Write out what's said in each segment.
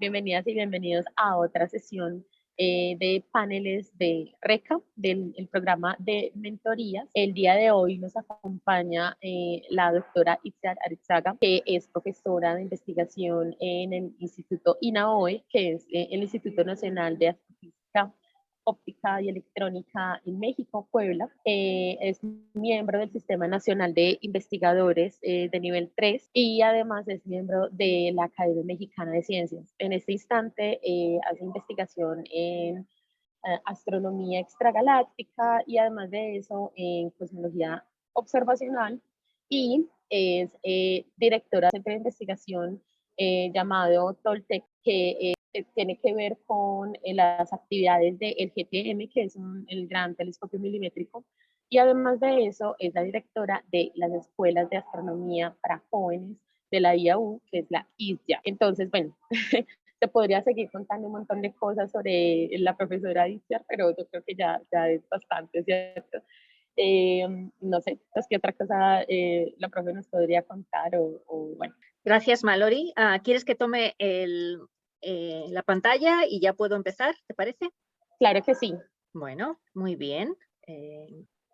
bienvenidas y bienvenidos a otra sesión de paneles de RECA, del programa de mentorías. El día de hoy nos acompaña la doctora Itziar Arizaga, que es profesora de investigación en el Instituto INAOE, que es el Instituto Nacional de Astrofísica Óptica y Electrónica en México, Puebla. Es miembro del Sistema Nacional de Investigadores de nivel 3 y además es miembro de la Academia Mexicana de Ciencias. En este instante hace investigación en astronomía extragaláctica y además de eso en cosmología observacional y es directora del centro de investigación llamado Toltec, que tiene que ver con las actividades del GTM, que es el Gran Telescopio Milimétrico, y además de eso es la directora de las escuelas de astronomía para jóvenes de la IAU, que es la ISYA. Entonces, bueno, te podría seguir contando un montón de cosas sobre la profesora ISYA, pero yo creo que ya es bastante, ¿cierto? No sé, pues, ¿qué otra cosa la profe nos podría contar? Bueno. Gracias, Mallory. ¿Quieres que tome la pantalla y ya puedo empezar? ¿Te parece? Claro que sí. Bueno, muy bien.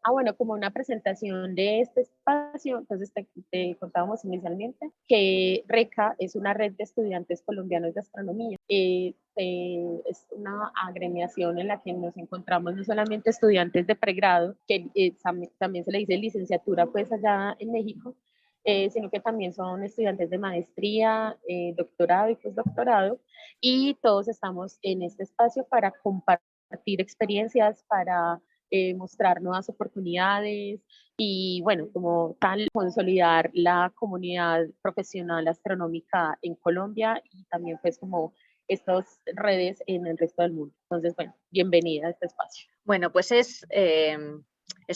Bueno, como una presentación de este espacio, entonces te contábamos inicialmente que RECA es una red de estudiantes colombianos de astronomía. Es una agremiación en la que nos encontramos no solamente estudiantes de pregrado, que también se le dice licenciatura pues allá en México, sino que también son estudiantes de maestría, doctorado y postdoctorado, y todos estamos en este espacio para compartir experiencias, para mostrar nuevas oportunidades y, bueno, como tal, consolidar la comunidad profesional astronómica en Colombia y también, pues, como estas redes en el resto del mundo. Entonces, bueno, bienvenida a este espacio. Bueno, pues es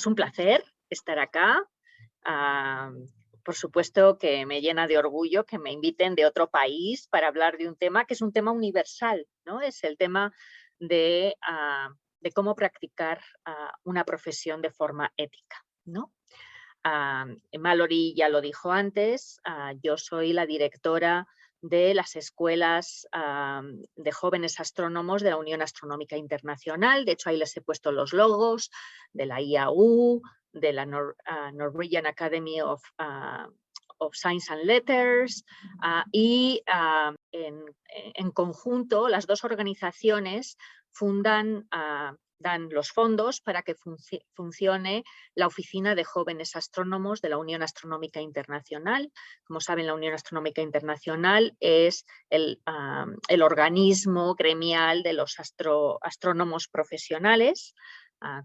un placer estar acá. Por supuesto que me llena de orgullo que me inviten de otro país para hablar de un tema que es un tema universal, ¿no? Es el tema de cómo practicar una profesión de forma ética, ¿no? Mallory ya lo dijo antes, yo soy la directora de las escuelas de jóvenes astrónomos de la Unión Astronómica Internacional. De hecho, ahí les he puesto los logos de la IAU, de la Norwegian Academy of Science and Letters, y en conjunto las dos organizaciones dan los fondos para que funcione la Oficina de Jóvenes Astrónomos de la Unión Astronómica Internacional. Como saben, la Unión Astronómica Internacional es el organismo gremial de los astrónomos profesionales,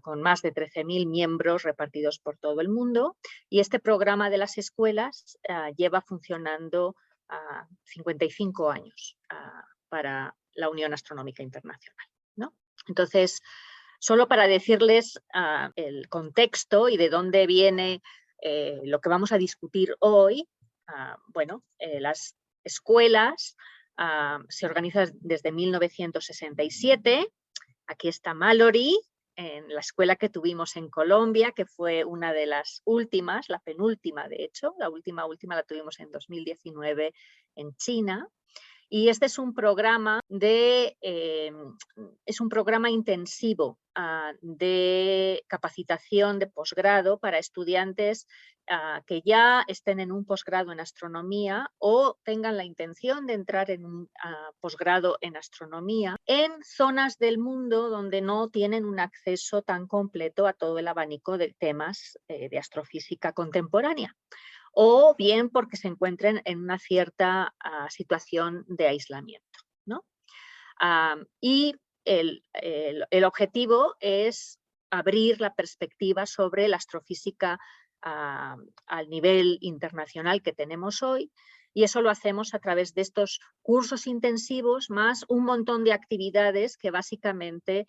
con más de 13.000 miembros repartidos por todo el mundo, y este programa de las escuelas lleva funcionando 55 años para la Unión Astronómica Internacional, ¿no? Entonces, solo para decirles el contexto y de dónde viene lo que vamos a discutir hoy, las escuelas se organizan desde 1967. Aquí está Mallory, en la escuela que tuvimos en Colombia, que fue una de las últimas, la penúltima de hecho, la última la tuvimos en 2019 en China. Y este es un programa intensivo de capacitación de posgrado para estudiantes que ya estén en un posgrado en astronomía o tengan la intención de entrar en un posgrado en astronomía en zonas del mundo donde no tienen un acceso tan completo a todo el abanico de temas de astrofísica contemporánea, o bien porque se encuentren en una cierta situación de aislamiento, ¿no? Y el objetivo es abrir la perspectiva sobre la astrofísica al nivel internacional que tenemos hoy, y eso lo hacemos a través de estos cursos intensivos más un montón de actividades que básicamente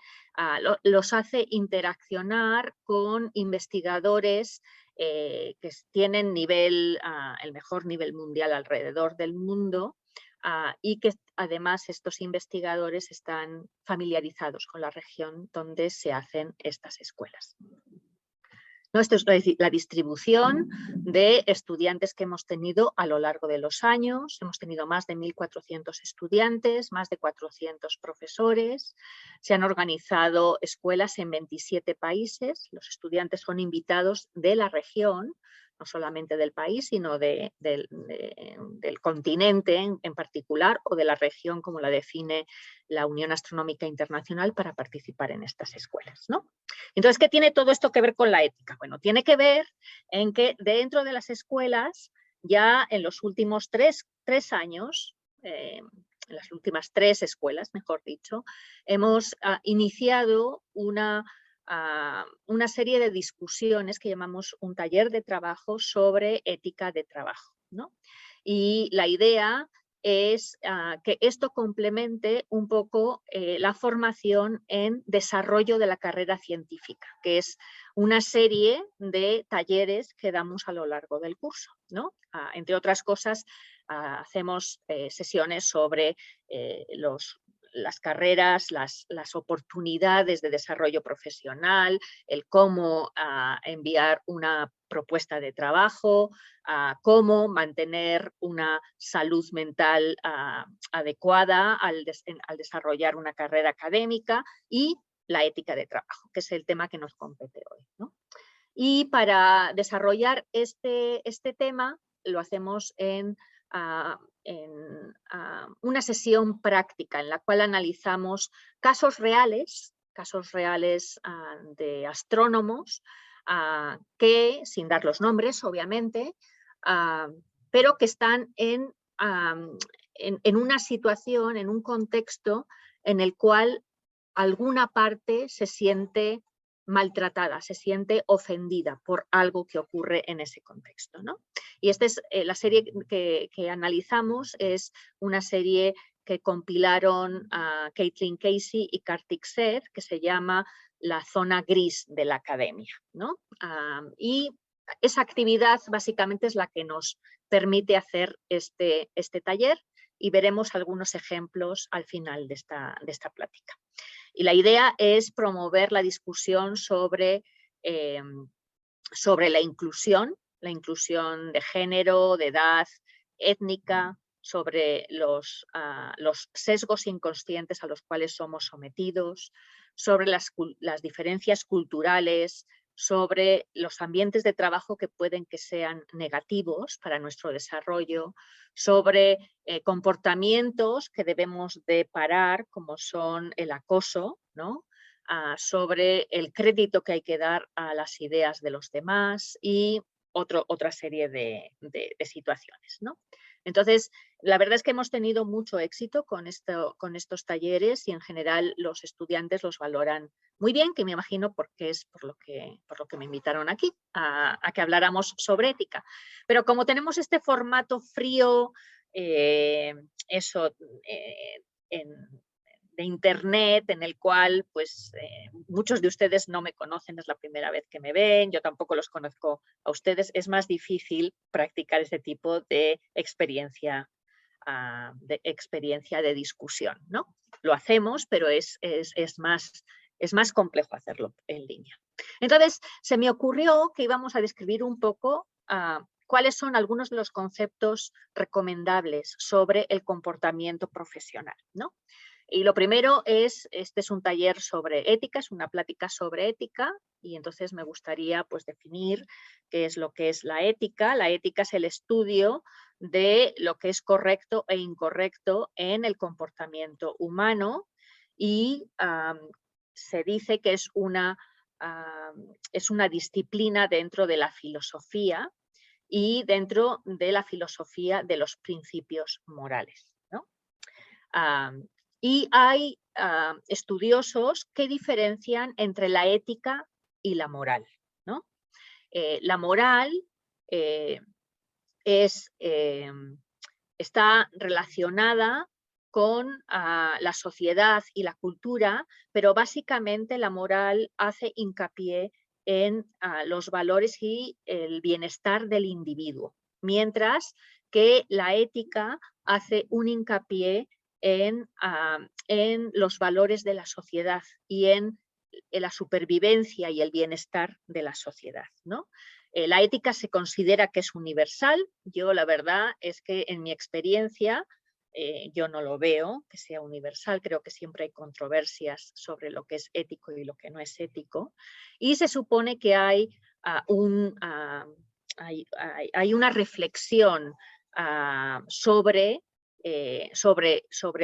los hace interaccionar con investigadores que tienen el mejor nivel mundial alrededor del mundo, y que además estos investigadores están familiarizados con la región donde se hacen estas escuelas. ¿no? Esto es la distribución de estudiantes que hemos tenido a lo largo de los años. Hemos tenido más de 1.400 estudiantes, más de 400 profesores. Se han organizado escuelas en 27 países. Los estudiantes son invitados de la región, no solamente del país, sino del continente en particular, o de la región como la define la Unión Astronómica Internacional, para participar en estas escuelas, ¿no? Entonces, ¿qué tiene todo esto que ver con la ética? Bueno, tiene que ver en que dentro de las escuelas, ya en los últimos tres años, en las últimas 3 escuelas, mejor dicho, hemos iniciado una serie de discusiones que llamamos un taller de trabajo sobre ética de trabajo, ¿no? Y la idea es que esto complemente un poco la formación en desarrollo de la carrera científica, que es una serie de talleres que damos a lo largo del curso, ¿no? Entre otras cosas, hacemos sesiones sobre las carreras, las oportunidades de desarrollo profesional, el cómo enviar una propuesta de trabajo, cómo mantener una salud mental adecuada al desarrollar una carrera académica, y la ética de trabajo, que es el tema que nos compete hoy, ¿no? Y para desarrollar este tema lo hacemos en una sesión práctica en la cual analizamos casos reales de astrónomos que, sin dar los nombres obviamente, pero que están en una situación, en un contexto en el cual alguna parte se siente maltratada, se siente ofendida por algo que ocurre en ese contexto, ¿no? Y esta es la serie que analizamos, es una serie que compilaron Caitlin Casey y Kartik Seth, que se llama La zona gris de la academia, ¿no? Y esa actividad básicamente es la que nos permite hacer este taller, y veremos algunos ejemplos al final de esta plática. Y la idea es promover la discusión sobre la inclusión de género, de edad, étnica, sobre los sesgos inconscientes a los cuales somos sometidos, sobre las diferencias culturales, sobre los ambientes de trabajo que pueden que sean negativos para nuestro desarrollo, sobre comportamientos que debemos de parar, como son el acoso, ¿no? Sobre el crédito que hay que dar a las ideas de los demás, y otra serie de situaciones, ¿no? Entonces, la verdad es que hemos tenido mucho éxito con estos talleres, y en general los estudiantes los valoran muy bien, que me imagino porque es por lo que me invitaron aquí, a que habláramos sobre ética. Pero como tenemos este formato frío, de internet, en el cual pues muchos de ustedes no me conocen, es la primera vez que me ven, yo tampoco los conozco a ustedes, es más difícil practicar este tipo de experiencia de discusión, ¿no? Lo hacemos, pero es más complejo hacerlo en línea. Entonces, se me ocurrió que íbamos a describir un poco cuáles son algunos de los conceptos recomendables sobre el comportamiento profesional, ¿no? Y lo primero es, este es un taller sobre ética, es una plática sobre ética, y entonces me gustaría pues definir qué es lo que es la ética. La ética es el estudio de lo que es correcto e incorrecto en el comportamiento humano, y se dice que es una disciplina dentro de la filosofía y dentro de la filosofía de los principios morales, ¿no? Y hay estudiosos que diferencian entre la ética y la moral, ¿no? La moral está relacionada con la sociedad y la cultura, pero básicamente la moral hace hincapié en los valores y el bienestar del individuo, mientras que la ética hace un hincapié en los valores de la sociedad y en la supervivencia y el bienestar de la sociedad, ¿no? La ética se considera que es universal. Yo la verdad es que en mi experiencia yo no lo veo que sea universal. Creo que siempre hay controversias sobre lo que es ético y lo que no es ético. Y se supone que hay una reflexión sobre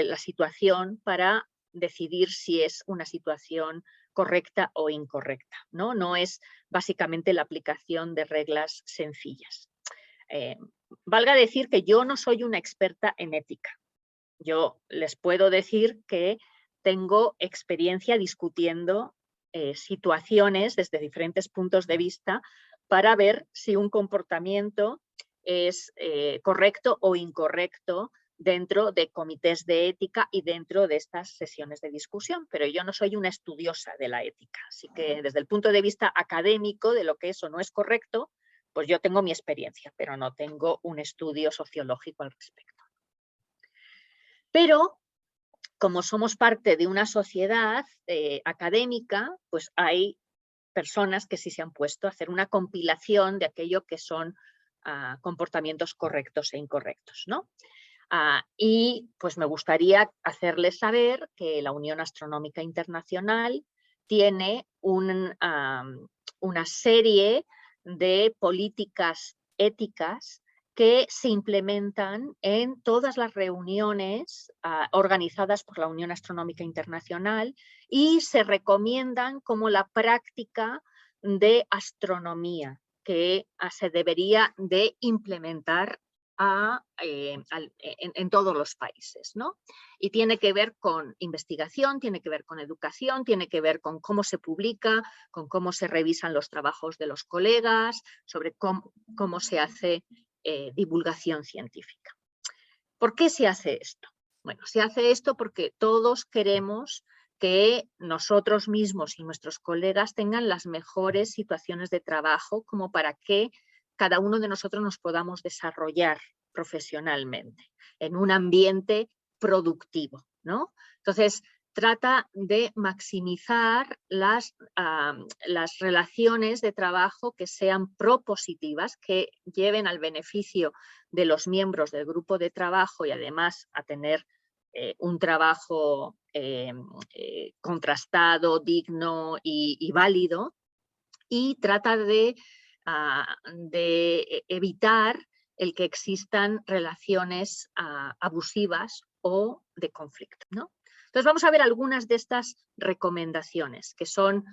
la situación para decidir si es una situación correcta o incorrecta, ¿no? No es básicamente la aplicación de reglas sencillas. Valga decir que yo no soy una experta en ética. Yo les puedo decir que tengo experiencia discutiendo situaciones desde diferentes puntos de vista para ver si un comportamiento es correcto o incorrecto dentro de comités de ética y dentro de estas sesiones de discusión, pero yo no soy una estudiosa de la ética, así que desde el punto de vista académico de lo que eso no es correcto, pues yo tengo mi experiencia, pero no tengo un estudio sociológico al respecto. Pero como somos parte de una sociedad académica, pues hay personas que sí se han puesto a hacer una compilación de aquello que son comportamientos correctos e incorrectos, ¿no? Y pues me gustaría hacerles saber que la Unión Astronómica Internacional tiene una serie de políticas éticas que se implementan en todas las reuniones organizadas por la Unión Astronómica Internacional y se recomiendan como la práctica de astronomía que se debería de implementar en todos los países, ¿no? Y tiene que ver con investigación, tiene que ver con educación, tiene que ver con cómo se publica, con cómo se revisan los trabajos de los colegas, sobre cómo se hace divulgación científica. ¿Por qué se hace esto? Bueno, se hace esto porque todos queremos que nosotros mismos y nuestros colegas tengan las mejores situaciones de trabajo como para que cada uno de nosotros nos podamos desarrollar profesionalmente en un ambiente productivo, ¿no? Entonces, trata de maximizar las relaciones de trabajo que sean propositivas, que lleven al beneficio de los miembros del grupo de trabajo y además a tener un trabajo contrastado, digno y válido, y trata de evitar el que existan relaciones abusivas o de conflicto, ¿no? Entonces vamos a ver algunas de estas recomendaciones, que son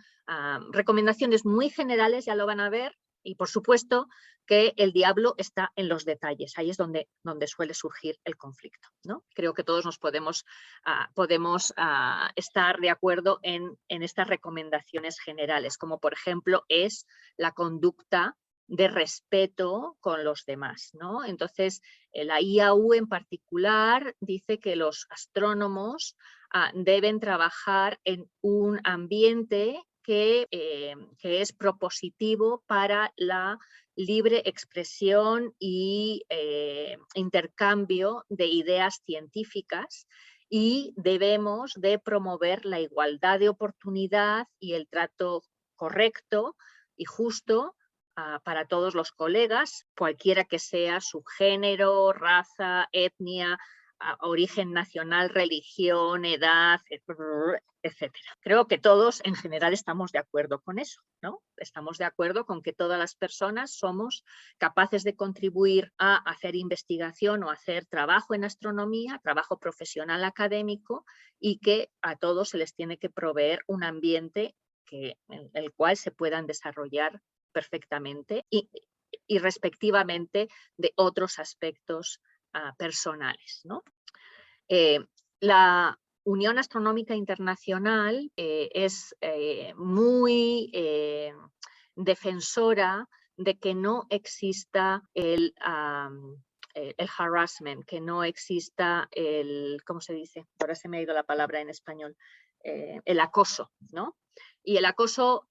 recomendaciones muy generales, ya lo van a ver, y por supuesto que el diablo está en los detalles, ahí es donde suele surgir el conflicto, ¿no? Creo que todos nos podemos estar de acuerdo en estas recomendaciones generales, como por ejemplo es la conducta de respeto con los demás, ¿no? Entonces, la IAU en particular dice que los astrónomos deben trabajar en un ambiente que es propositivo para la libre expresión y intercambio de ideas científicas, y debemos de promover la igualdad de oportunidad y el trato correcto y justo para todos los colegas, cualquiera que sea su género, raza, etnia, origen nacional, religión, edad, etcétera. Creo que todos en general estamos de acuerdo con eso, ¿no? Estamos de acuerdo con que todas las personas somos capaces de contribuir a hacer investigación o hacer trabajo en astronomía, trabajo profesional académico, y que a todos se les tiene que proveer un ambiente en el cual se puedan desarrollar perfectamente y respectivamente de otros aspectos personales, ¿no? La Unión Astronómica Internacional es muy defensora de que no exista el harassment, que no exista ¿cómo se dice? Ahora se me ha ido la palabra en español, el acoso, ¿no? Y el acoso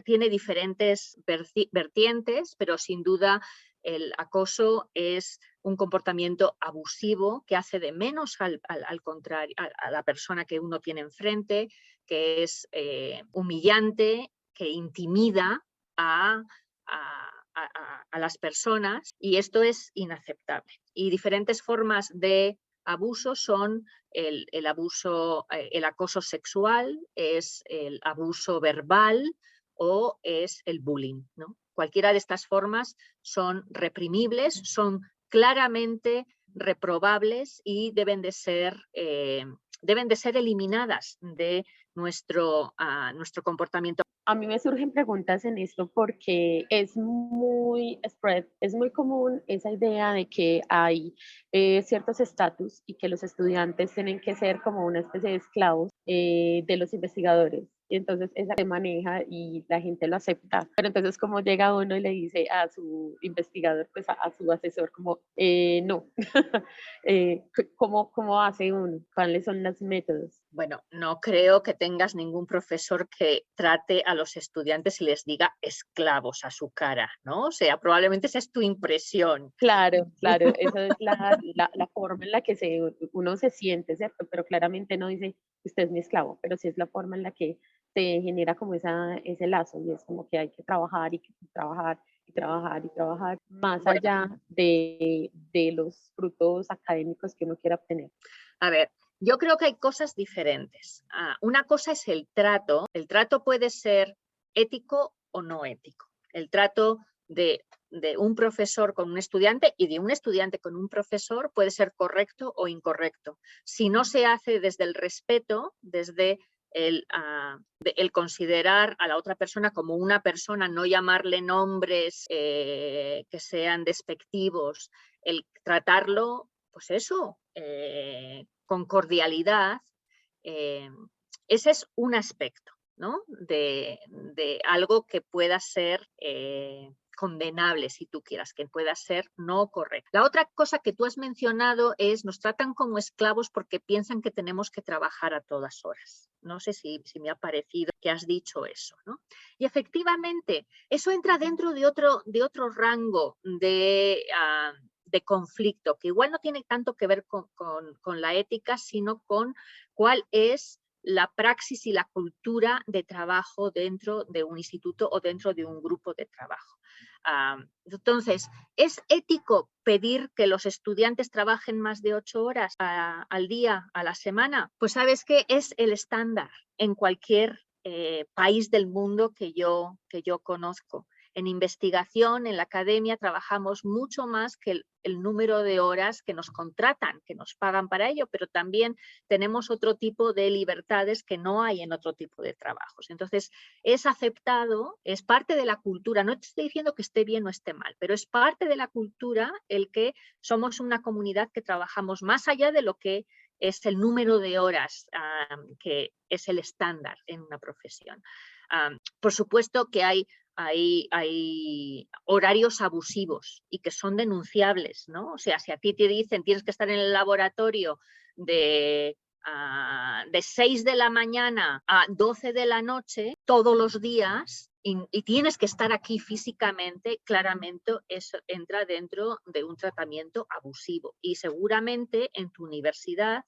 tiene diferentes vertientes, pero sin duda el acoso es un comportamiento abusivo que hace de menos al contrario, a la persona que uno tiene enfrente, que es humillante, que intimida a, a las personas, y esto es inaceptable. Y diferentes formas de abuso son el abuso, el acoso sexual, es el abuso verbal o es el bullying, ¿no? Cualquiera de estas formas son reprimibles, son claramente reprobables y deben de ser eliminadas de nuestro comportamiento. A mí me surgen preguntas en esto porque es muy spread, es muy común esa idea de que hay ciertos estatus y que los estudiantes tienen que ser como una especie de esclavos de los investigadores. Y entonces esa se maneja y la gente lo acepta. Pero entonces como llega uno y le dice a su investigador, pues a su asesor, como, no, ¿cómo hace uno? ¿Cuáles son los métodos? Bueno, no creo que tengas ningún profesor que trate a los estudiantes y les diga esclavos a su cara, ¿no? O sea, probablemente esa es tu impresión. Claro, claro, esa es la forma en la que uno se siente, ¿cierto? Pero claramente no dice, usted es mi esclavo, pero sí es la forma en la que se genera como ese lazo y es como que hay que trabajar y que trabajar y trabajar y trabajar más Bueno, allá de los frutos académicos que uno quiera obtener. a ver, yo creo que hay cosas diferentes. Una cosa es el trato. El trato puede ser ético o no ético. El trato de un profesor con un estudiante y de un estudiante con un profesor puede ser correcto o incorrecto. Si no se hace desde el respeto, desde el considerar a la otra persona como una persona, no llamarle nombres que sean despectivos, el tratarlo, pues eso, con cordialidad, ese es un aspecto, ¿no? de algo que pueda ser condenable, si tú quieras, que pueda ser no correcto. La otra cosa que tú has mencionado es, nos tratan como esclavos porque piensan que tenemos que trabajar a todas horas. No sé si me ha parecido que has dicho eso, ¿no? Y efectivamente, eso entra dentro de otro rango de conflicto, que igual no tiene tanto que ver con la ética, sino con cuál es la praxis y la cultura de trabajo dentro de un instituto o dentro de un grupo de trabajo. Entonces, ¿es ético pedir que los estudiantes trabajen más de 8 horas al día, a la semana? Pues sabes que es el estándar en cualquier país del mundo que yo conozco. En investigación, en la academia, trabajamos mucho más que el número de horas que nos contratan, que nos pagan para ello, pero también tenemos otro tipo de libertades que no hay en otro tipo de trabajos. Entonces, es aceptado, es parte de la cultura. No te estoy diciendo que esté bien o esté mal, pero es parte de la cultura el que somos una comunidad que trabajamos más allá de lo que es el número de horas que es el estándar en una profesión. Por supuesto que hay horarios abusivos y que son denunciables, ¿no? O sea, si a ti te dicen tienes que estar en el laboratorio de 6 de la mañana a 12 de la noche todos los días y tienes que estar aquí físicamente, claramente eso entra dentro de un tratamiento abusivo. Y seguramente en tu universidad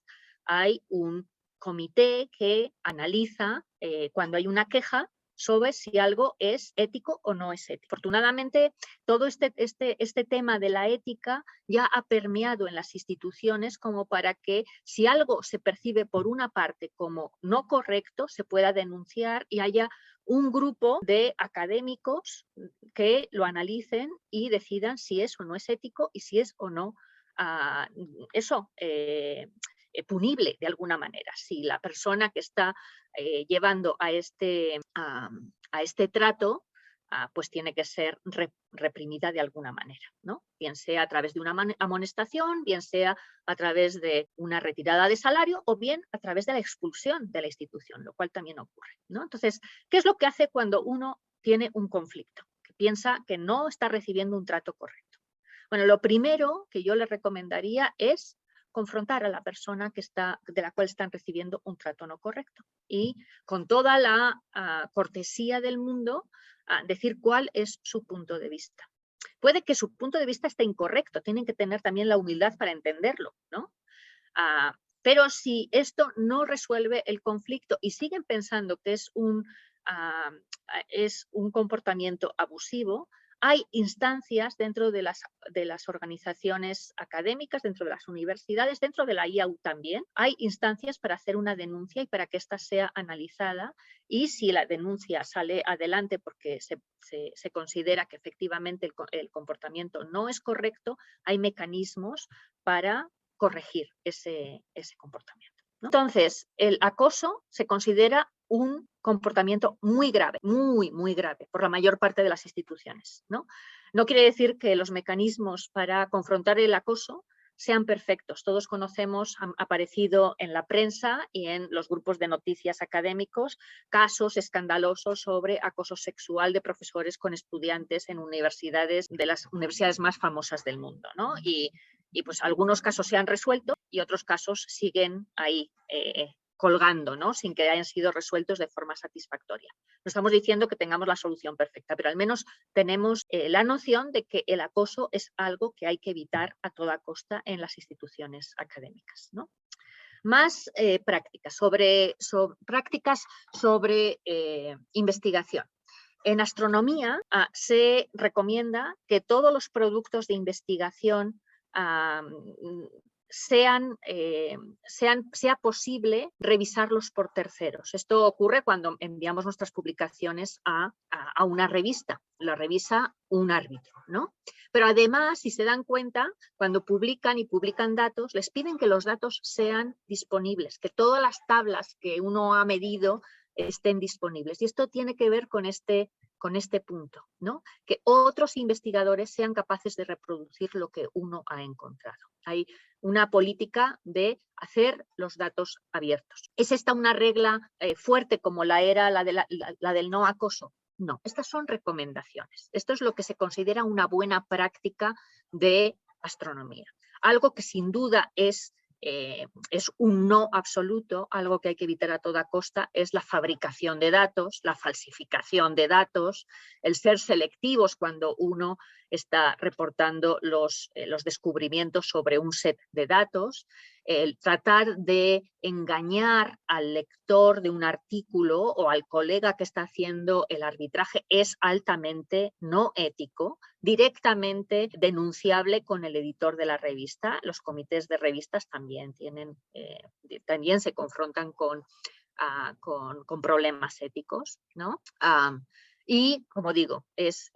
hay un comité que analiza cuando hay una queja sobre si algo es ético o no es ético. Afortunadamente, todo este tema de la ética ya ha permeado en las instituciones como para que si algo se percibe por una parte como no correcto, se pueda denunciar y haya un grupo de académicos que lo analicen y decidan si es o no es ético y si es o no punible de alguna manera. Si la persona que está llevando a este trato, pues tiene que ser reprimida de alguna manera, ¿no? Bien sea a través de una amonestación, bien sea a través de una retirada de salario o bien a través de la expulsión de la institución, lo cual también ocurre, ¿no? Entonces, ¿qué es lo que hace cuando uno tiene un conflicto? Que piensa que no está recibiendo un trato correcto. Bueno, lo primero que yo le recomendaría es confrontar a la persona de la cual están recibiendo un trato no correcto y con toda la cortesía del mundo decir cuál es su punto de vista. puede que su punto de vista esté incorrecto, tienen que tener también la humildad para entenderlo, ¿no? Pero si esto no resuelve el conflicto y siguen pensando que es un comportamiento abusivo, hay instancias dentro de las organizaciones académicas, dentro de las universidades, dentro de la IAU también. Hay instancias para hacer una denuncia y para que ésta sea analizada, y si la denuncia sale adelante porque se considera que efectivamente el comportamiento no es correcto, hay mecanismos para corregir ese comportamiento, ¿no? Entonces, el acoso se considera un comportamiento muy grave, muy grave, por la mayor parte de las instituciones, ¿no? No quiere decir que los mecanismos para confrontar el acoso sean perfectos. Todos conocemos, han aparecido en la prensa y en los grupos de noticias académicos casos escandalosos sobre acoso sexual de profesores con estudiantes en universidades, de las universidades más famosas del mundo, ¿no? Y pues algunos casos se han resuelto y otros casos siguen ahí colgando, ¿no? Sin que hayan sido resueltos de forma satisfactoria. No estamos diciendo que tengamos la solución perfecta, pero al menos tenemos la noción de que el acoso es algo que hay que evitar a toda costa en las instituciones académicas, ¿no? Más prácticas sobre investigación. En astronomía se recomienda que todos los productos de investigación sea posible revisarlos por terceros. Esto ocurre cuando enviamos nuestras publicaciones a una revista. La revisa un árbitro, ¿no? Pero además, si se dan cuenta, cuando publican datos, les piden que los datos sean disponibles, que todas las tablas que uno ha medido estén disponibles. Y esto tiene que ver con este punto, ¿no? Que otros investigadores sean capaces de reproducir lo que uno ha encontrado. Hay una política de hacer los datos abiertos. ¿Es esta una regla fuerte como la era la del no acoso? No, estas son recomendaciones. Esto es lo que se considera una buena práctica de astronomía. Algo que sin duda es un no absoluto, algo que hay que evitar a toda costa, es la fabricación de datos, la falsificación de datos, el ser selectivos cuando uno está reportando los descubrimientos sobre un set de datos, el tratar de engañar al lector de un artículo o al colega que está haciendo el arbitraje es altamente no ético, directamente denunciable con el editor de la revista. Los comités de revistas también se confrontan con problemas éticos, ¿no? Y, como digo, es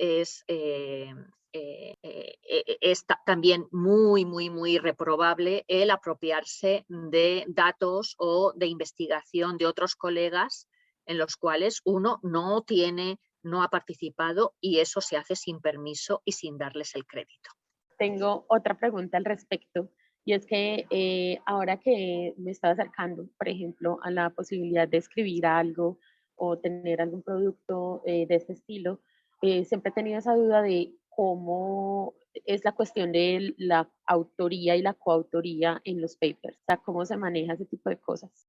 también muy reprobable el apropiarse de datos o de investigación de otros colegas en los cuales uno no ha participado, y eso se hace sin permiso y sin darles el crédito. Tengo otra pregunta al respecto, y es que ahora que me estaba acercando, por ejemplo, a la posibilidad de escribir algo o tener algún producto de este estilo, siempre he tenido esa duda de cómo es la cuestión de la autoría y la coautoría en los papers, o sea, cómo se maneja ese tipo de cosas.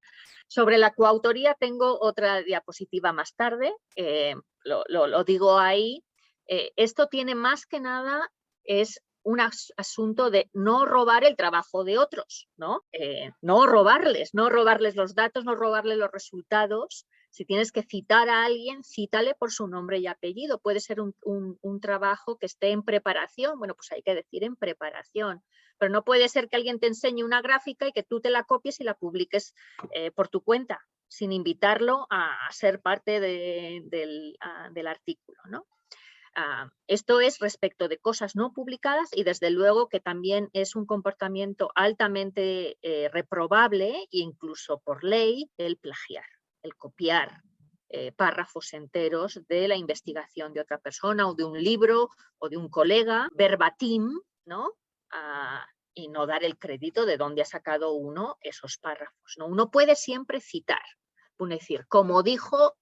Sobre la coautoría tengo otra diapositiva más tarde, lo digo ahí. Esto tiene más que nada, es un asunto de no robar el trabajo de otros, ¿no? No robarles los datos, no robarles los resultados. Si tienes que citar a alguien, cítale por su nombre y apellido. Puede ser un trabajo que esté en preparación, bueno, pues hay que decir en preparación. Pero no puede ser que alguien te enseñe una gráfica y que tú te la copies y la publiques por tu cuenta, sin invitarlo a ser parte del artículo, ¿no? Esto es respecto de cosas no publicadas, y desde luego que también es un comportamiento altamente reprobable, e incluso por ley, el plagiar, el copiar párrafos enteros de la investigación de otra persona o de un libro o de un colega, verbatim, ¿no? Y no dar el crédito de dónde ha sacado uno esos párrafos, ¿no? Uno puede siempre citar, puede decir, como dijo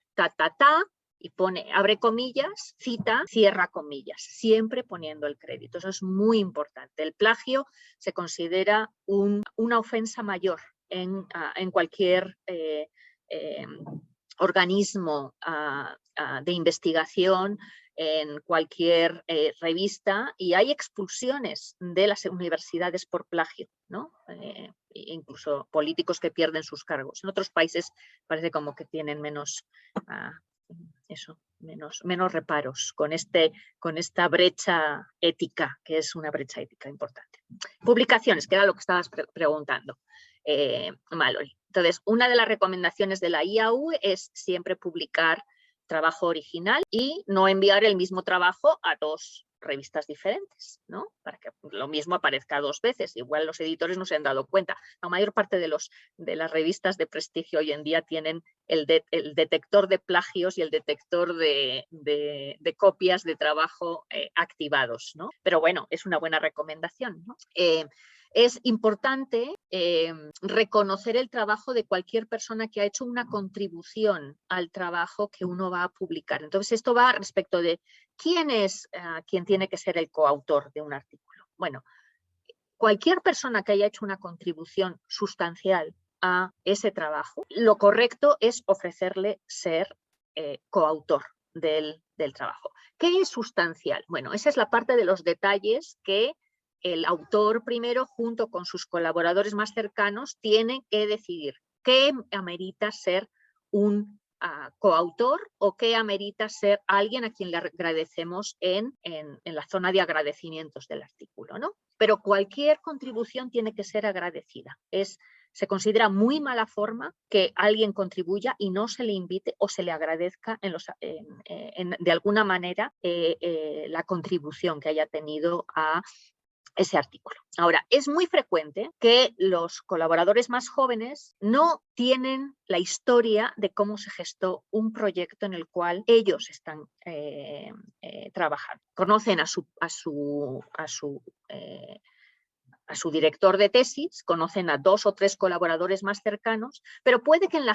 y pone, abre comillas, cita, cierra comillas, siempre poniendo el crédito. Eso es muy importante. El plagio se considera una ofensa mayor en cualquier organismo de investigación en cualquier revista, y hay expulsiones de las universidades por plagio, ¿no? Incluso políticos que pierden sus cargos. En otros países parece como que tienen menos, menos reparos con esta brecha ética, que es una brecha ética importante. Publicaciones, que era lo que estabas preguntando, Mallory. Entonces, una de las recomendaciones de la IAU es siempre publicar trabajo original y no enviar el mismo trabajo a 2 revistas diferentes, ¿no? Para que lo mismo aparezca 2 veces. Igual los editores no se han dado cuenta. La mayor parte de las revistas de prestigio hoy en día tienen el detector de plagios y el detector de copias de trabajo activados, ¿no? Pero bueno, es una buena recomendación, ¿no? Es importante reconocer el trabajo de cualquier persona que ha hecho una contribución al trabajo que uno va a publicar. Entonces, esto va respecto de quién es quien tiene que ser el coautor de un artículo. Bueno, cualquier persona que haya hecho una contribución sustancial a ese trabajo, lo correcto es ofrecerle ser coautor del trabajo. ¿Qué es sustancial? Bueno, esa es la parte de los detalles que el autor primero, junto con sus colaboradores más cercanos, tiene que decidir qué amerita ser un coautor o qué amerita ser alguien a quien le agradecemos en la zona de agradecimientos del artículo, ¿no? Pero cualquier contribución tiene que ser agradecida. Se considera muy mala forma que alguien contribuya y no se le invite o se le agradezca de alguna manera la contribución que haya tenido a ese artículo. Ahora, es muy frecuente que los colaboradores más jóvenes no tienen la historia de cómo se gestó un proyecto en el cual ellos están trabajando. Conocen a su director de tesis, conocen a 2 o 3 colaboradores más cercanos, pero puede que al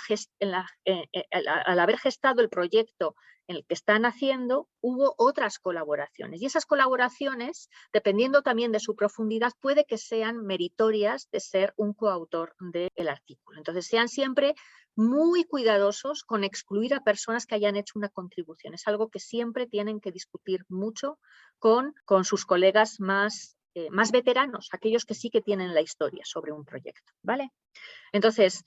haber gestado el proyecto en el que están haciendo, hubo otras colaboraciones. Y esas colaboraciones, dependiendo también de su profundidad, puede que sean meritorias de ser un coautor del artículo. Entonces, sean siempre muy cuidadosos con excluir a personas que hayan hecho una contribución. Es algo que siempre tienen que discutir mucho con sus colegas más veteranos, aquellos que sí que tienen la historia sobre un proyecto, ¿vale? Entonces,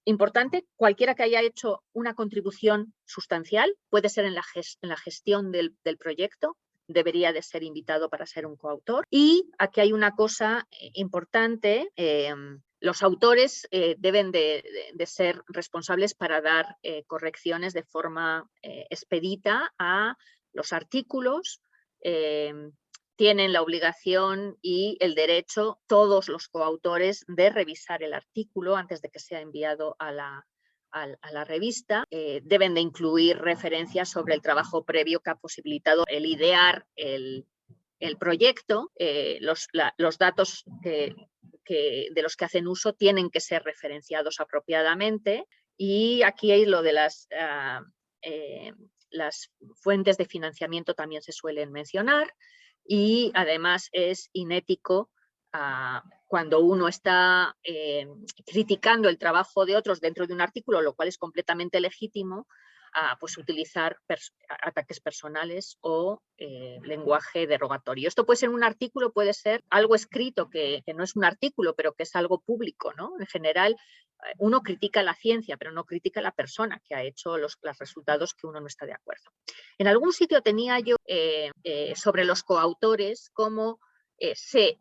importante, cualquiera que haya hecho una contribución sustancial, puede ser en la gestión del proyecto, debería de ser invitado para ser un coautor. Y aquí hay una cosa importante, los autores deben de ser responsables para dar correcciones de forma expedita a los artículos. Tienen la obligación y el derecho, todos los coautores, de revisar el artículo antes de que sea enviado a la revista. Deben de incluir referencias sobre el trabajo previo que ha posibilitado el idear el proyecto. Los datos de los que hacen uso tienen que ser referenciados apropiadamente. Y aquí hay lo de las fuentes de financiamiento también se suelen mencionar. Y además es inético cuando uno está criticando el trabajo de otros dentro de un artículo, lo cual es completamente legítimo, pues utilizar ataques personales o lenguaje derogatorio. Esto puede ser un artículo, puede ser algo escrito que no es un artículo, pero que es algo público, ¿no? En general, uno critica la ciencia, pero no critica a la persona que ha hecho los resultados que uno no está de acuerdo. En algún sitio tenía yo sobre los coautores cómo se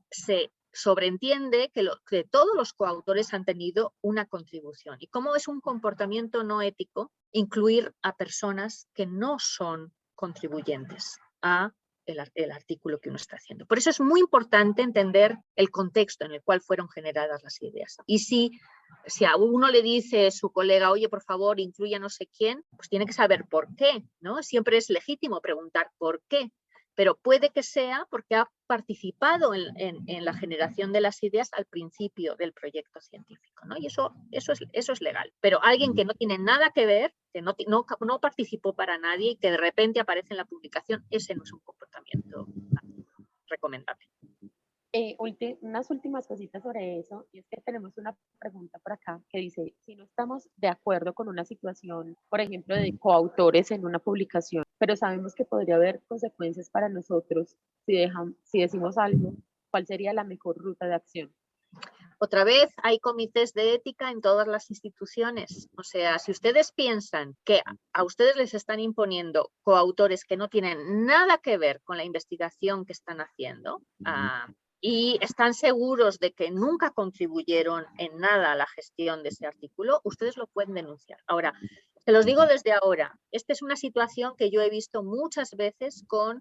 sobreentiende que todos los coautores han tenido una contribución y cómo es un comportamiento no ético incluir a personas que no son contribuyentes a el artículo que uno está haciendo. Por eso es muy importante entender el contexto en el cual fueron generadas las ideas. Y si a uno le dice su colega, oye, por favor, incluya no sé quién, pues tiene que saber por qué, ¿no? Siempre es legítimo preguntar por qué, pero puede que sea porque ha participado en la generación de las ideas al principio del proyecto científico, ¿no? Y eso es legal. Pero alguien que no tiene nada que ver, que no participó para nadie y que de repente aparece en la publicación, ese no es un comportamiento recomendable. Unas últimas cositas sobre eso, y es que tenemos una pregunta por acá que dice, si no estamos de acuerdo con una situación, por ejemplo, de coautores en una publicación, pero sabemos que podría haber consecuencias para nosotros si decimos algo, ¿cuál sería la mejor ruta de acción? Otra vez, hay comités de ética en todas las instituciones. O sea, si ustedes piensan que a ustedes les están imponiendo coautores que no tienen nada que ver con la investigación que están haciendo, y están seguros de que nunca contribuyeron en nada a la gestión de ese artículo, ustedes lo pueden denunciar. Ahora, se los digo desde ahora, esta es una situación que yo he visto muchas veces con,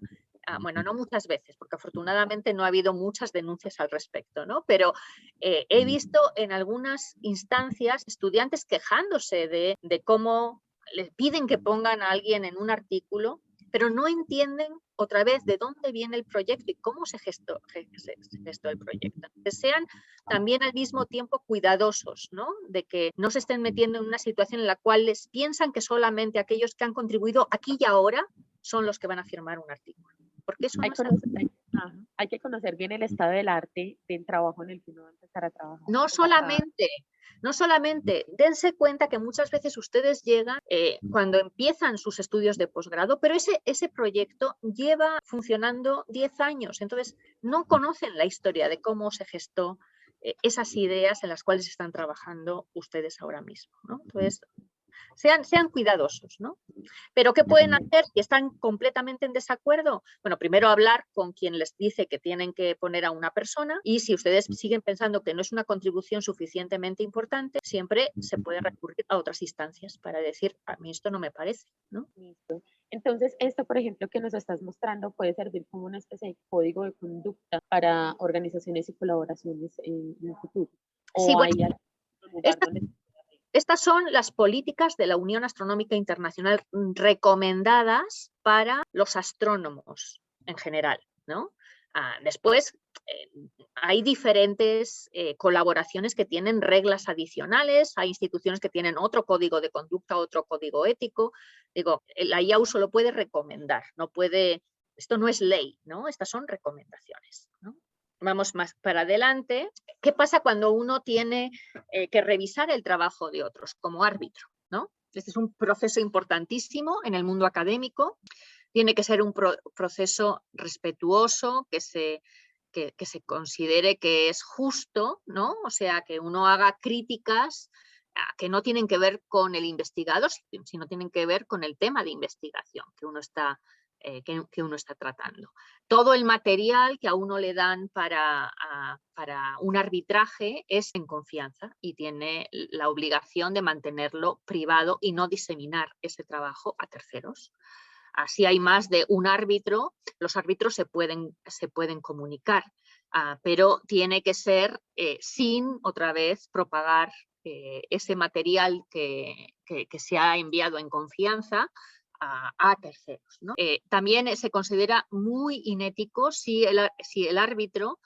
bueno, no muchas veces, porque afortunadamente no ha habido muchas denuncias al respecto, ¿no? Pero he visto en algunas instancias estudiantes quejándose de cómo les piden que pongan a alguien en un artículo, pero no entienden otra vez de dónde viene el proyecto y cómo se gestó el proyecto. Que sean también al mismo tiempo cuidadosos, ¿no? De que no se estén metiendo en una situación en la cual les piensan que solamente aquellos que han contribuido aquí y ahora son los que van a firmar un artículo. Porque eso no es así. Hay que conocer bien el estado del arte del trabajo en el que uno va a empezar a trabajar. No solamente, dense cuenta que muchas veces ustedes llegan cuando empiezan sus estudios de posgrado, pero ese proyecto lleva funcionando 10 años, entonces no conocen la historia de cómo se gestó esas ideas en las cuales están trabajando ustedes ahora mismo, ¿no? Entonces, sean cuidadosos, ¿no? Pero ¿qué pueden hacer si están completamente en desacuerdo? Bueno, primero hablar con quien les dice que tienen que poner a una persona, y si ustedes siguen pensando que no es una contribución suficientemente importante, siempre se puede recurrir a otras instancias para decir, a mí esto no me parece, ¿no? Listo. Entonces, esto, por ejemplo, que nos estás mostrando puede servir como una especie de código de conducta para organizaciones y colaboraciones en el futuro. Sí, ¿O bueno, hay algún lugar donde... estas son las políticas de la Unión Astronómica Internacional recomendadas para los astrónomos en general, ¿no? Después, hay diferentes colaboraciones que tienen reglas adicionales, hay instituciones que tienen otro código de conducta, otro código ético. Digo, la IAU solo puede recomendar, no puede, esto no es ley, ¿no? Estas son recomendaciones, ¿no? Vamos más para adelante. ¿Qué pasa cuando uno tiene que revisar el trabajo de otros como árbitro, ¿no? Este es un proceso importantísimo en el mundo académico. Tiene que ser un proceso respetuoso, que se considere que es justo, ¿no? O sea, que uno haga críticas que no tienen que ver con el investigador, sino tienen que ver con el tema de investigación que uno está tratando. Todo el material que a uno le dan para un arbitraje es en confianza y tiene la obligación de mantenerlo privado y no diseminar ese trabajo a terceros. Si hay más de un árbitro, los árbitros se pueden comunicar, pero tiene que ser sin otra vez propagar ese material que se ha enviado en confianza a terceros, ¿no? También se considera muy inético si el árbitro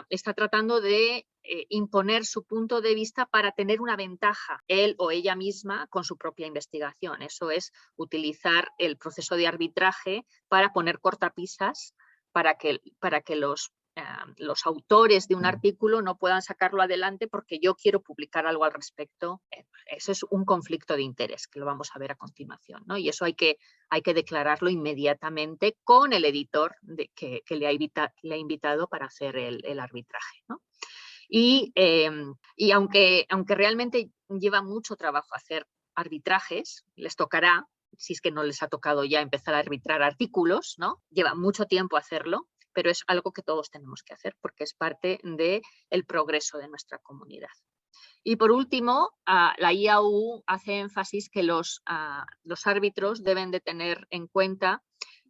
está tratando de imponer su punto de vista para tener una ventaja, él o ella misma, con su propia investigación. Eso es utilizar el proceso de arbitraje para poner cortapisas para que los autores de un artículo no puedan sacarlo adelante porque yo quiero publicar algo al respecto. Eso es un conflicto de interés, que lo vamos a ver a continuación, ¿no? Y eso hay que declararlo inmediatamente con el editor que le ha invitado para hacer el arbitraje, ¿no? Y aunque realmente lleva mucho trabajo hacer arbitrajes, les tocará, si es que no les ha tocado ya empezar a arbitrar artículos, ¿no? Lleva mucho tiempo hacerlo, pero es algo que todos tenemos que hacer porque es parte del progreso de nuestra comunidad. Y por último, la IAU hace énfasis que los árbitros deben de tener en cuenta,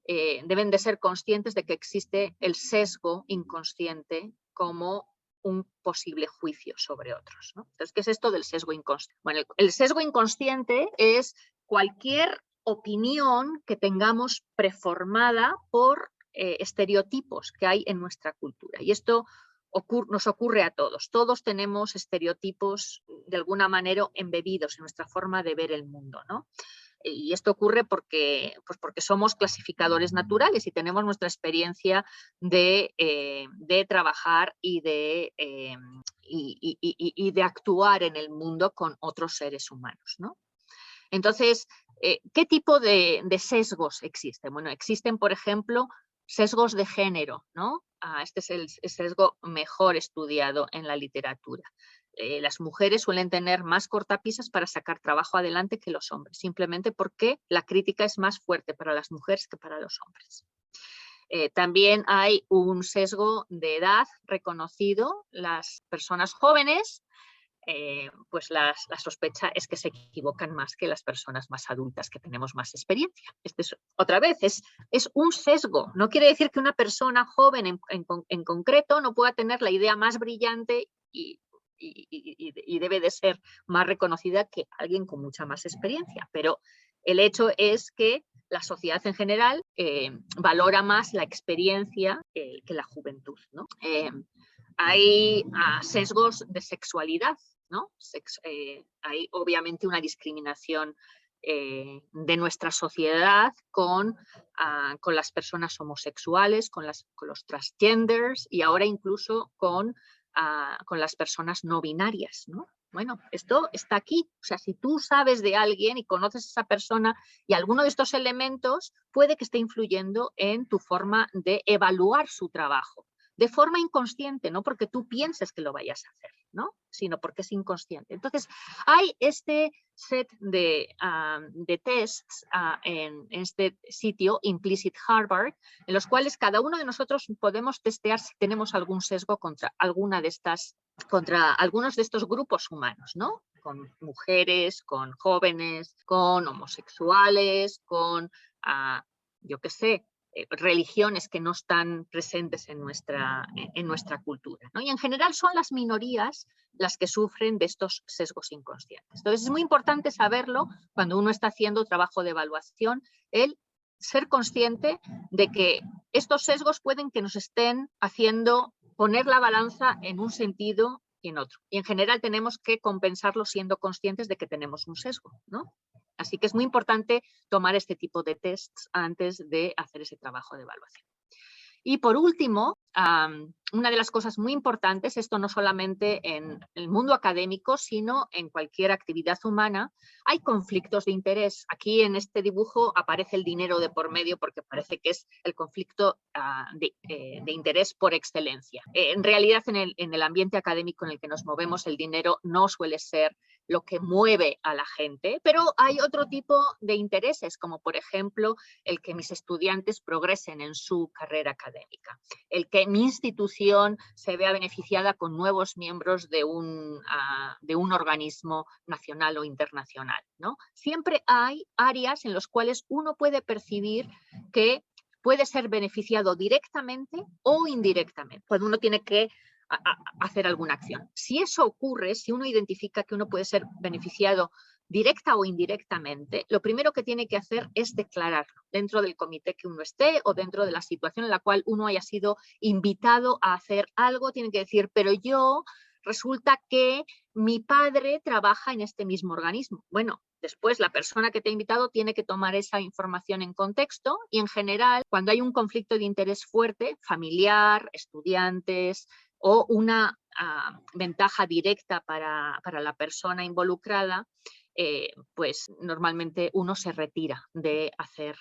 deben de ser conscientes de que existe el sesgo inconsciente como un posible juicio sobre otros, ¿no? Entonces, ¿qué es esto del sesgo inconsciente? Bueno, el sesgo inconsciente es cualquier opinión que tengamos preformada por estereotipos que hay en nuestra cultura. Y esto nos ocurre a todos. Todos tenemos estereotipos de alguna manera embebidos en nuestra forma de ver el mundo, ¿no? Y esto ocurre porque somos clasificadores naturales y tenemos nuestra experiencia de trabajar y de actuar en el mundo con otros seres humanos, ¿no? Entonces, ¿Qué tipo de sesgos existen? Bueno, existen, por ejemplo, sesgos de género, ¿no? Este es el sesgo mejor estudiado en la literatura. Las mujeres suelen tener más cortapisas para sacar trabajo adelante que los hombres, simplemente porque la crítica es más fuerte para las mujeres que para los hombres. También hay un sesgo de edad reconocido. Las personas jóvenes, pues la sospecha es que se equivocan más que las personas más adultas que tenemos más experiencia. Otra vez, es un sesgo. No quiere decir que una persona joven en concreto no pueda tener la idea más brillante y debe de ser más reconocida que alguien con mucha más experiencia. Pero el hecho es que la sociedad en general valora más la experiencia que la juventud, ¿no? Hay sesgos de sexualidad, ¿no? Hay obviamente una discriminación de nuestra sociedad con las personas homosexuales, con los transgenders y ahora incluso con las personas no binarias, ¿no? Bueno, esto está aquí. O sea, si tú sabes de alguien y conoces a esa persona y alguno de estos elementos puede que esté influyendo en tu forma de evaluar su trabajo. De forma inconsciente, no porque tú pienses que lo vayas a hacer, ¿no? Sino porque es inconsciente. Entonces, hay este set de tests en este sitio, Implicit Harvard, en los cuales cada uno de nosotros podemos testear si tenemos algún sesgo contra algunos de estos grupos humanos, ¿no? Con mujeres, con jóvenes, con homosexuales, con, yo qué sé, religiones que no están presentes en nuestra cultura, ¿no? Y en general son las minorías las que sufren de estos sesgos inconscientes. Entonces es muy importante saberlo cuando uno está haciendo trabajo de evaluación, el ser consciente de que estos sesgos pueden que nos estén haciendo poner la balanza en un sentido y en otro. Y en general tenemos que compensarlo siendo conscientes de que tenemos un sesgo, ¿no? Así que es muy importante tomar este tipo de tests antes de hacer ese trabajo de evaluación. Y por último, una de las cosas muy importantes, esto no solamente en el mundo académico, sino en cualquier actividad humana, hay conflictos de interés. Aquí en este dibujo aparece el dinero de por medio porque parece que es el conflicto de interés por excelencia. En realidad, en el ambiente académico en el que nos movemos, el dinero no suele ser lo que mueve a la gente, pero hay otro tipo de intereses, como por ejemplo el que mis estudiantes progresen en su carrera académica, el que mi institución se vea beneficiada con nuevos miembros de un organismo nacional o internacional, ¿no? Siempre hay áreas en las cuales uno puede percibir que puede ser beneficiado directamente o indirectamente, cuando uno tiene que hacer alguna acción. Si eso ocurre, si uno identifica que uno puede ser beneficiado directa o indirectamente, lo primero que tiene que hacer es declararlo dentro del comité que uno esté o dentro de la situación en la cual uno haya sido invitado a hacer algo. Tiene que decir, pero yo resulta que mi padre trabaja en este mismo organismo. Bueno, después la persona que te ha invitado tiene que tomar esa información en contexto y en general cuando hay un conflicto de interés fuerte, familiar, estudiantes o una ventaja directa para la persona involucrada, pues normalmente uno se retira de hacer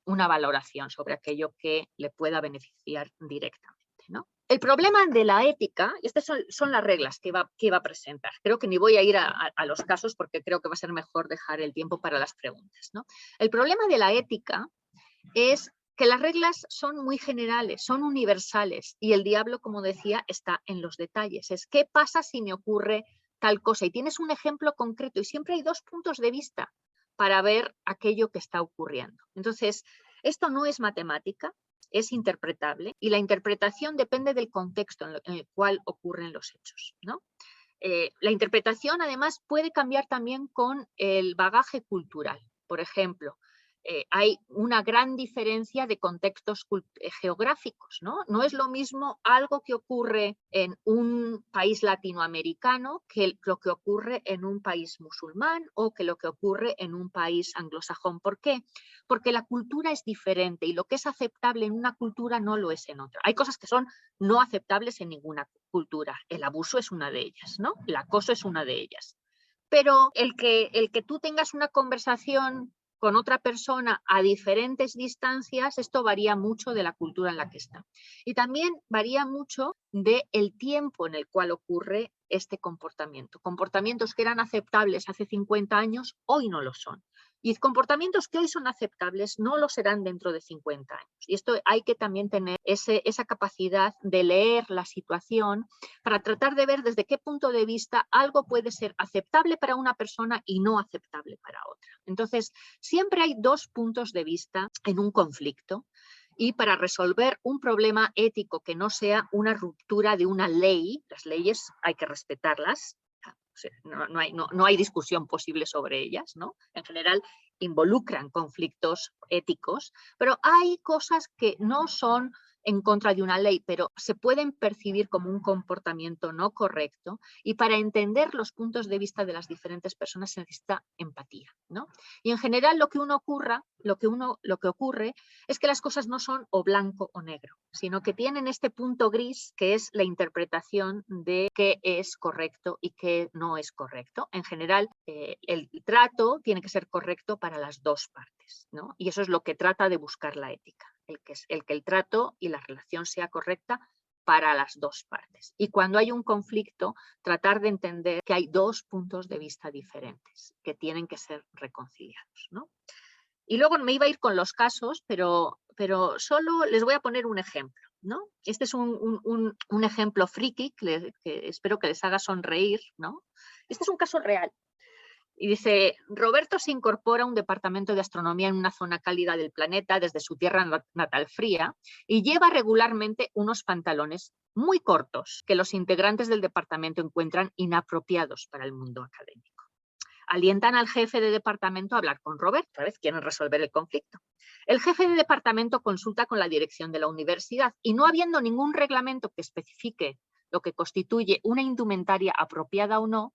una valoración sobre aquello que le pueda beneficiar directamente, ¿no? El problema de la ética, y estas son las reglas que iba a presentar. Creo que ni voy a ir a los casos porque creo que va a ser mejor dejar el tiempo para las preguntas, ¿no? El problema de la ética es que las reglas son muy generales, son universales y el diablo, como decía, está en los detalles. Es qué pasa si me ocurre tal cosa y tienes un ejemplo concreto y siempre hay dos puntos de vista para ver aquello que está ocurriendo. Entonces, esto no es matemática, es interpretable y la interpretación depende del contexto en el cual ocurren los hechos, ¿no? La interpretación, además, puede cambiar también con el bagaje cultural. Por ejemplo, hay una gran diferencia de contextos geográficos, ¿no? No es lo mismo algo que ocurre en un país latinoamericano que lo que ocurre en un país musulmán o que lo que ocurre en un país anglosajón. ¿Por qué? Porque la cultura es diferente y lo que es aceptable en una cultura no lo es en otra. Hay cosas que son no aceptables en ninguna cultura. El abuso es una de ellas, ¿no? El acoso es una de ellas. pero el que tú tengas una conversación con otra persona a diferentes distancias, esto varía mucho de la cultura en la que está. Y también varía mucho del tiempo en el cual ocurre este comportamiento. Comportamientos que eran aceptables hace 50 años, hoy no lo son. Y comportamientos que hoy son aceptables no lo serán dentro de 50 años. Y esto hay que también tener esa capacidad de leer la situación para tratar de ver desde qué punto de vista algo puede ser aceptable para una persona y no aceptable para otra. Entonces, siempre hay dos puntos de vista en un conflicto. Y para resolver un problema ético que no sea una ruptura de una ley, las leyes hay que respetarlas, no hay discusión posible sobre ellas, ¿no? En general involucran conflictos éticos, pero hay cosas que no son en contra de una ley, pero se pueden percibir como un comportamiento no correcto, y para entender los puntos de vista de las diferentes personas se necesita empatía, ¿no? Y en general lo que ocurre es que las cosas no son o blanco o negro, sino que tienen este punto gris que es la interpretación de qué es correcto y qué no es correcto. En general, el trato tiene que ser correcto para las dos partes, ¿no? Y eso es lo que trata de buscar la ética, el que el trato y la relación sea correcta para las dos partes. Y cuando hay un conflicto, tratar de entender que hay dos puntos de vista diferentes que tienen que ser reconciliados, ¿no? Y luego me iba a ir con los casos, pero solo les voy a poner un ejemplo, ¿no? Este es un ejemplo friki que espero que les haga sonreír, ¿no? Este es un caso real. Y dice, Roberto se incorpora a un departamento de astronomía en una zona cálida del planeta desde su tierra natal fría y lleva regularmente unos pantalones muy cortos que los integrantes del departamento encuentran inapropiados para el mundo académico. Alientan al jefe de departamento a hablar con Robert, otra vez quieren resolver el conflicto. El jefe de departamento consulta con la dirección de la universidad y, no habiendo ningún reglamento que especifique lo que constituye una indumentaria apropiada o no,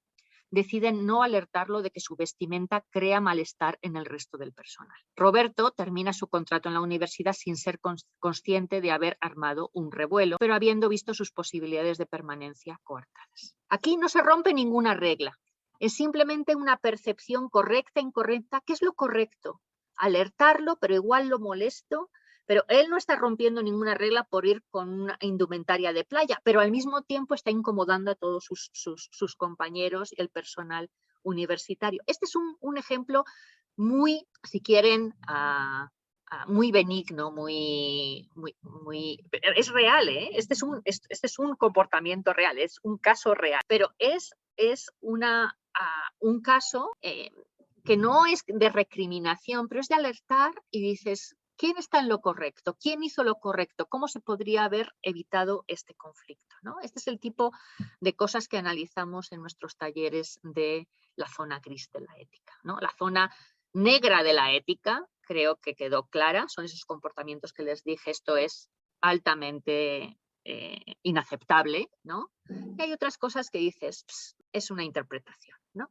deciden no alertarlo de que su vestimenta crea malestar en el resto del personal. Roberto termina su contrato en la universidad sin ser consciente de haber armado un revuelo, pero habiendo visto sus posibilidades de permanencia coartadas. Aquí no se rompe ninguna regla. Es simplemente una percepción correcta e incorrecta. ¿Qué es lo correcto? Alertarlo, pero igual lo molesto. Pero él no está rompiendo ninguna regla por ir con una indumentaria de playa, pero al mismo tiempo está incomodando a todos sus compañeros y el personal universitario. Este es un ejemplo muy, si quieren, muy benigno, es real, ¿eh? Este es un comportamiento real, es un caso real, pero es un caso que no es de recriminación, pero es de alertar y dices, ¿quién está en lo correcto? ¿Quién hizo lo correcto? ¿Cómo se podría haber evitado este conflicto, ¿no? Este es el tipo de cosas que analizamos en nuestros talleres de la zona gris de la ética, ¿no? La zona negra de la ética, creo que quedó clara, son esos comportamientos que les dije, esto es altamente inaceptable, ¿no? Y hay otras cosas que dices, es una interpretación, ¿no?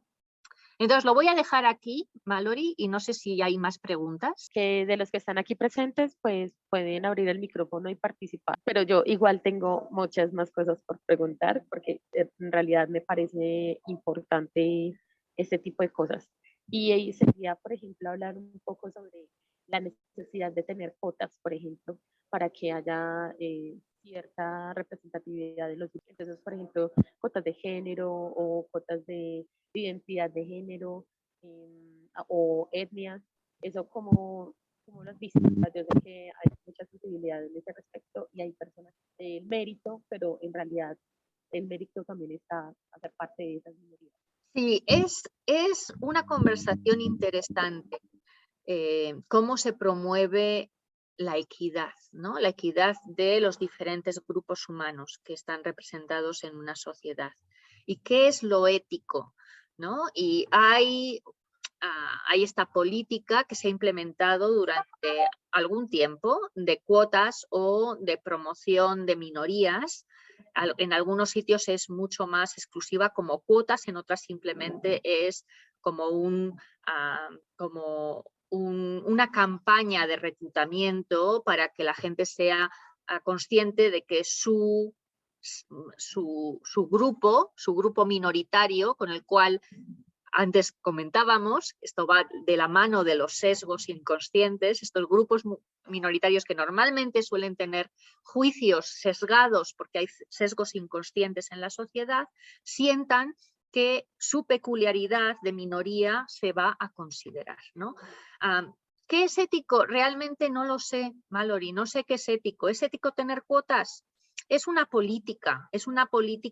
Entonces lo voy a dejar aquí, Mallory, y no sé si hay más preguntas. Que de los que están aquí presentes, pues pueden abrir el micrófono y participar. Pero yo igual tengo muchas más cosas por preguntar, porque en realidad me parece importante este tipo de cosas. Y ahí sería, por ejemplo, hablar un poco sobre la necesidad de tener cuotas, por ejemplo, para que haya cierta representatividad de los grupos. Entonces, por ejemplo, cuotas de género o cuotas de identidad de género o etnia. Eso como lo has visto. Yo sé que hay muchas posibilidades en ese respecto y hay personas del mérito, pero en realidad el mérito también está a ser parte de esas minorías. Sí, es una conversación interesante. Cómo se promueve la equidad, ¿no? La equidad de los diferentes grupos humanos que están representados en una sociedad. ¿Y qué es lo ético, ¿no? Y hay esta política que se ha implementado durante algún tiempo de cuotas o de promoción de minorías. En algunos sitios es mucho más exclusiva como cuotas, en otras simplemente es como una campaña de reclutamiento para que la gente sea consciente de que su grupo minoritario con el cual antes comentábamos, esto va de la mano de los sesgos inconscientes, estos grupos minoritarios que normalmente suelen tener juicios sesgados porque hay sesgos inconscientes en la sociedad, sientan que su peculiaridad de minoría se va a considerar, ¿no? ¿Qué es ético? Realmente no lo sé, Mallory, no sé qué es ético. ¿Es ético tener cuotas? Es una política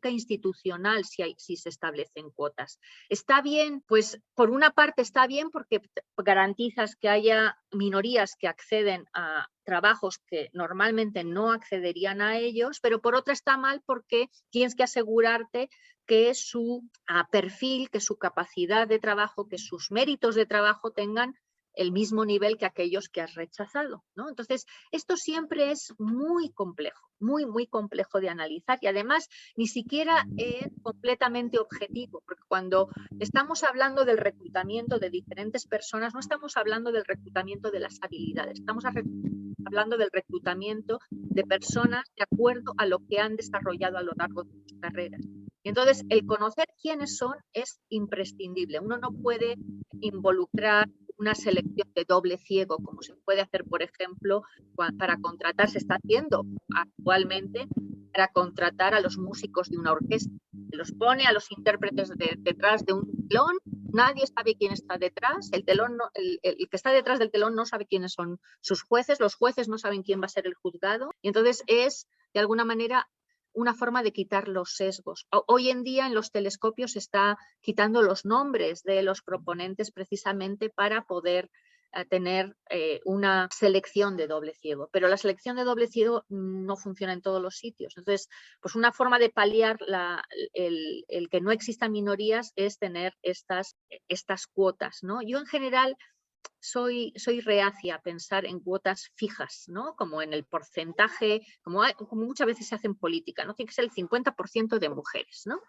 institucional si se establecen cuotas. ¿Está bien? Pues por una parte está bien porque garantizas que haya minorías que acceden a trabajos que normalmente no accederían a ellos, pero por otra está mal porque tienes que asegurarte que su perfil, que su capacidad de trabajo, que sus méritos de trabajo tengan el mismo nivel que aquellos que has rechazado, ¿no? Entonces, esto siempre es muy complejo, muy complejo de analizar y además ni siquiera es completamente objetivo, porque cuando estamos hablando del reclutamiento de diferentes personas, no estamos hablando del reclutamiento de las habilidades, estamos hablando del reclutamiento de personas de acuerdo a lo que han desarrollado a lo largo de sus carreras. Y entonces, el conocer quiénes son es imprescindible. Uno no puede involucrar una selección de doble ciego, como se puede hacer, por ejemplo, para contratar, se está haciendo actualmente, para contratar a los músicos de una orquesta. Se los pone a los intérpretes detrás de un telón, nadie sabe quién está detrás, el que está detrás del telón no sabe quiénes son sus jueces, los jueces no saben quién va a ser el juzgado, y entonces es, de alguna manera, una forma de quitar los sesgos. Hoy en día en los telescopios se está quitando los nombres de los proponentes precisamente para poder tener una selección de doble ciego, pero la selección de doble ciego no funciona en todos los sitios. Entonces, pues una forma de paliar el que no existan minorías es tener estas cuotas, ¿no? Yo en general soy reacia a pensar en cuotas fijas, ¿no? Como en el porcentaje, como muchas veces se hace en política, ¿no? Tiene que ser el 50% de mujeres, ¿no?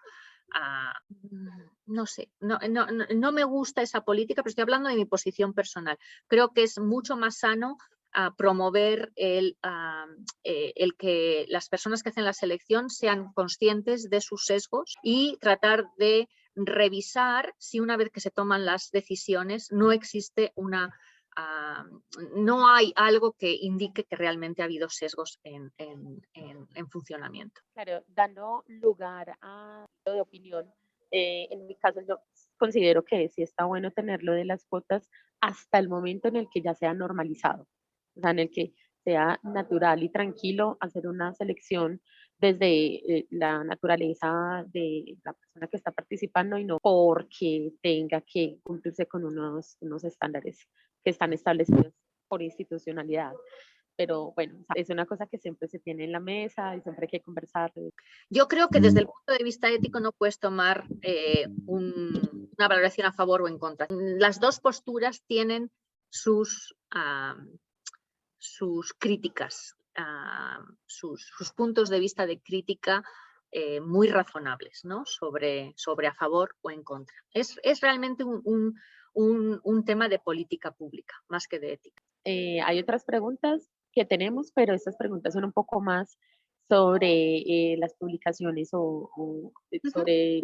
No sé, no me gusta esa política, pero estoy hablando de mi posición personal. Creo que es mucho más sano promover el que las personas que hacen la selección sean conscientes de sus sesgos y tratar de revisar si una vez que se toman las decisiones no existe no hay algo que indique que realmente ha habido sesgos en funcionamiento. Claro, dando lugar a lo de opinión, en mi caso yo considero que sí está bueno tenerlo de las cuotas hasta el momento en el que ya sea normalizado, o sea, en el que sea natural y tranquilo hacer una selección desde la naturaleza de la persona que está participando y no porque tenga que cumplirse con unos estándares que están establecidos por institucionalidad. Pero bueno, es una cosa que siempre se tiene en la mesa y siempre hay que conversar. Yo creo que desde el punto de vista ético no puedes tomar una valoración a favor o en contra. Las dos posturas tienen sus críticas, sus puntos de vista de crítica muy razonables, ¿no? sobre a favor o en contra. Es realmente un tema de política pública, más que de ética. Hay otras preguntas que tenemos, pero estas preguntas son un poco más sobre las publicaciones o sobre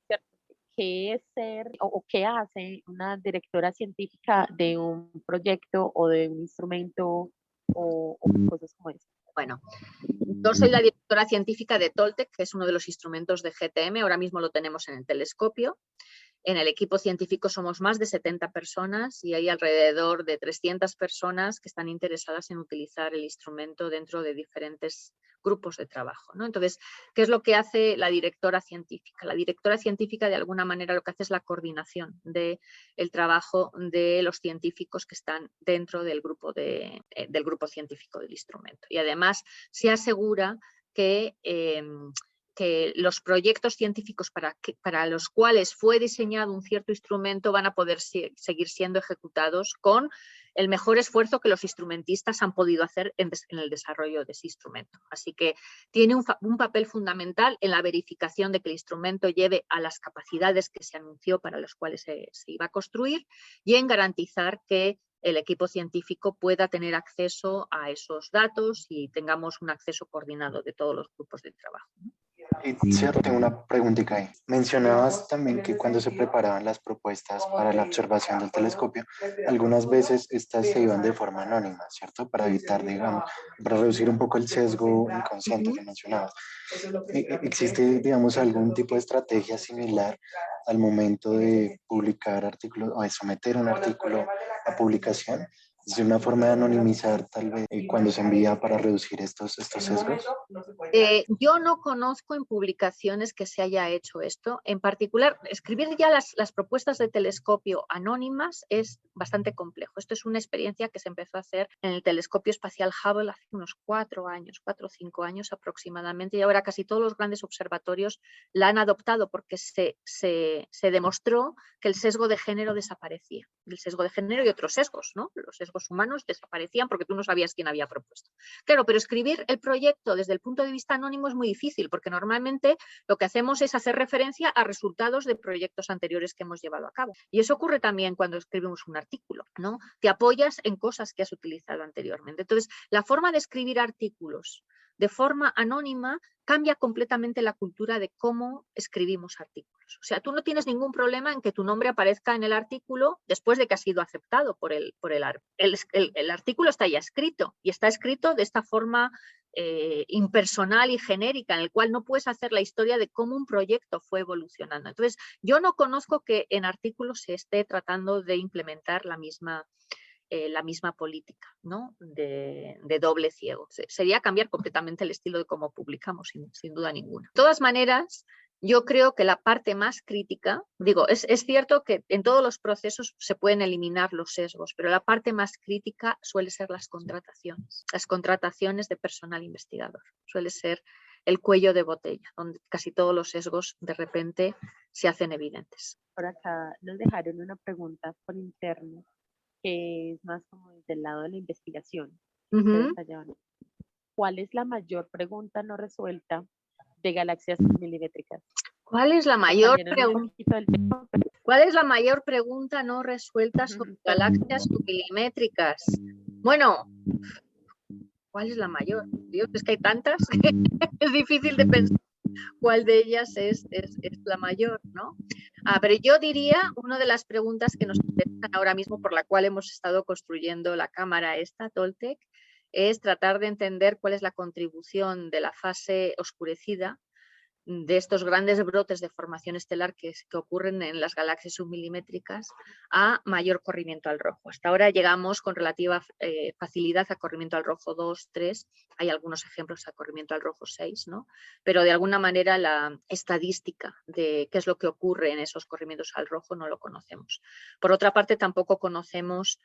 ¿cierto? ¿Qué es ser o qué hace una directora científica de un proyecto o de un instrumento o cosas como eso? Bueno, yo soy la directora científica de Toltec, que es uno de los instrumentos de GTM, ahora mismo lo tenemos en el telescopio. En el equipo científico somos más de 70 personas y hay alrededor de 300 personas que están interesadas en utilizar el instrumento dentro de diferentes grupos de trabajo, ¿no? Entonces, ¿qué es lo que hace la directora científica? La directora científica de alguna manera lo que hace es la coordinación del trabajo de los científicos que están dentro del grupo científico del instrumento. Y además se asegura que los proyectos científicos para los cuales fue diseñado un cierto instrumento van a poder seguir siendo ejecutados con el mejor esfuerzo que los instrumentistas han podido hacer en el desarrollo de ese instrumento. Así que tiene un papel fundamental en la verificación de que el instrumento lleve a las capacidades que se anunció para las cuales se iba a construir y en garantizar que el equipo científico pueda tener acceso a esos datos y tengamos un acceso coordinado de todos los grupos de trabajo. Y cierto, tengo una preguntita ahí. Mencionabas también que cuando se preparaban las propuestas para la observación del telescopio, algunas veces estas se iban de forma anónima, ¿cierto? Para evitar, digamos, para reducir un poco el sesgo inconsciente que mencionabas. ¿Existe, digamos, algún tipo de estrategia similar al momento de publicar artículos o de someter un artículo a publicación? ¿Es una forma de anonimizar tal vez cuando se envía para reducir estos sesgos? Yo no conozco en publicaciones que se haya hecho esto. En particular, escribir ya las propuestas de telescopio anónimas es bastante complejo. Esto es una experiencia que se empezó a hacer en el telescopio espacial Hubble hace unos 4 o 5 años aproximadamente, y ahora casi todos los grandes observatorios la han adoptado porque se demostró que el sesgo de género desaparecía. El sesgo de género y otros sesgos, ¿no? Los sesgos humanos desaparecían porque tú no sabías quién había propuesto. Claro, pero escribir el proyecto desde el punto de vista anónimo es muy difícil porque normalmente lo que hacemos es hacer referencia a resultados de proyectos anteriores que hemos llevado a cabo. Y eso ocurre también cuando escribimos un artículo, ¿no? Te apoyas en cosas que has utilizado anteriormente. Entonces, la forma de escribir artículos de forma anónima cambia completamente la cultura de cómo escribimos artículos. O sea, tú no tienes ningún problema en que tu nombre aparezca en el artículo después de que ha sido aceptado por el artículo está ya escrito y está escrito de esta forma impersonal y genérica, en el cual no puedes hacer la historia de cómo un proyecto fue evolucionando. Entonces, yo no conozco que en artículos se esté tratando de implementar la misma política, ¿no? de doble ciego. Sería cambiar completamente el estilo de cómo publicamos, sin duda ninguna. De todas maneras, yo creo que la parte más crítica, digo, es cierto que en todos los procesos se pueden eliminar los sesgos, pero la parte más crítica suele ser las contrataciones de personal investigador. Suele ser el cuello de botella, donde casi todos los sesgos de repente se hacen evidentes. Por acá nos dejaron una pregunta por interno, que es más como desde el lado de la investigación. ¿Cuál es la mayor pregunta no resuelta de galaxias milimétricas? ¿Cuál es la mayor pregunta? ¿Cuál es la mayor pregunta no resuelta sobre galaxias submilimétricas? Bueno, ¿cuál es la mayor? Dios, es que hay tantas, es difícil de pensar cuál de ellas es la mayor, ¿no? Pero yo diría, una de las preguntas que nos interesan ahora mismo, por la cual hemos estado construyendo la cámara esta, Toltec, es tratar de entender cuál es la contribución de la fase oscurecida de estos grandes brotes de formación estelar que ocurren en las galaxias submilimétricas a mayor corrimiento al rojo. Hasta ahora llegamos con relativa facilidad a corrimiento al rojo 2, 3, hay algunos ejemplos a corrimiento al rojo 6, ¿no? Pero de alguna manera la estadística de qué es lo que ocurre en esos corrimientos al rojo no lo conocemos. Por otra parte, tampoco conocemos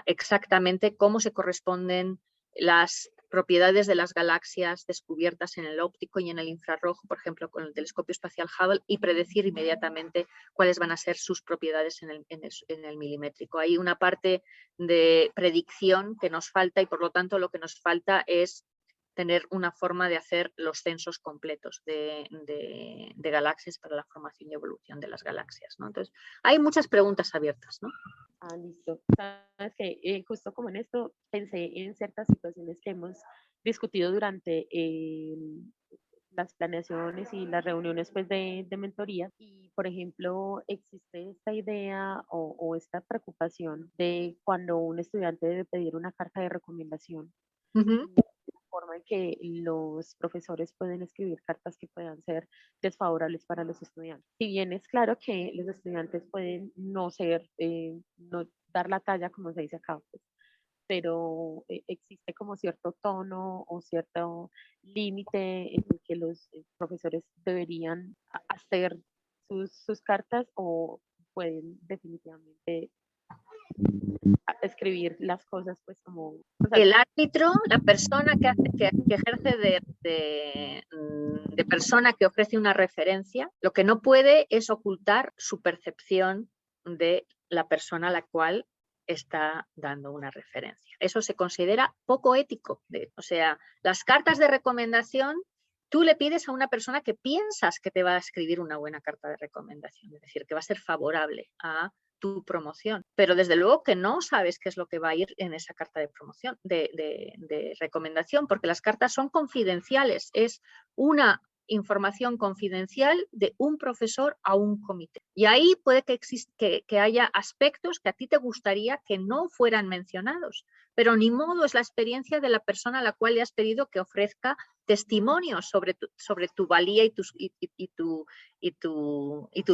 exactamente cómo se corresponden las propiedades de las galaxias descubiertas en el óptico y en el infrarrojo, por ejemplo, con el telescopio espacial Hubble, y predecir inmediatamente cuáles van a ser sus propiedades en el milimétrico. Hay una parte de predicción que nos falta y, por lo tanto, lo que nos falta es tener una forma de hacer los censos completos de galaxias para la formación y evolución de las galaxias, ¿no? Entonces, hay muchas preguntas abiertas, ¿no? Listo. Sabes que justo como en esto pensé en ciertas situaciones que hemos discutido durante las planeaciones y las reuniones pues, de mentoría. Y, por ejemplo, existe esta idea o esta preocupación de cuando un estudiante debe pedir una carta de recomendación. Forma en que los profesores pueden escribir cartas que puedan ser desfavorables para los estudiantes. Si bien es claro que los estudiantes pueden no no dar la talla como se dice acá, pues, pero existe como cierto tono o cierto límite en el que los profesores deberían hacer sus cartas o pueden definitivamente escribir las cosas pues como... O sea, el árbitro, la persona que ejerce de persona que ofrece una referencia, lo que no puede es ocultar su percepción de la persona a la cual está dando una referencia. Eso se considera poco ético. O sea, las cartas de recomendación, tú le pides a una persona que piensas que te va a escribir una buena carta de recomendación, es decir, que va a ser favorable a tu promoción, pero desde luego que no sabes qué es lo que va a ir en esa carta de promoción, de recomendación, porque las cartas son confidenciales, es una información confidencial de un profesor a un comité. Y ahí puede que haya aspectos que a ti te gustaría que no fueran mencionados, pero ni modo, es la experiencia de la persona a la cual le has pedido que ofrezca testimonios sobre tu valía y tu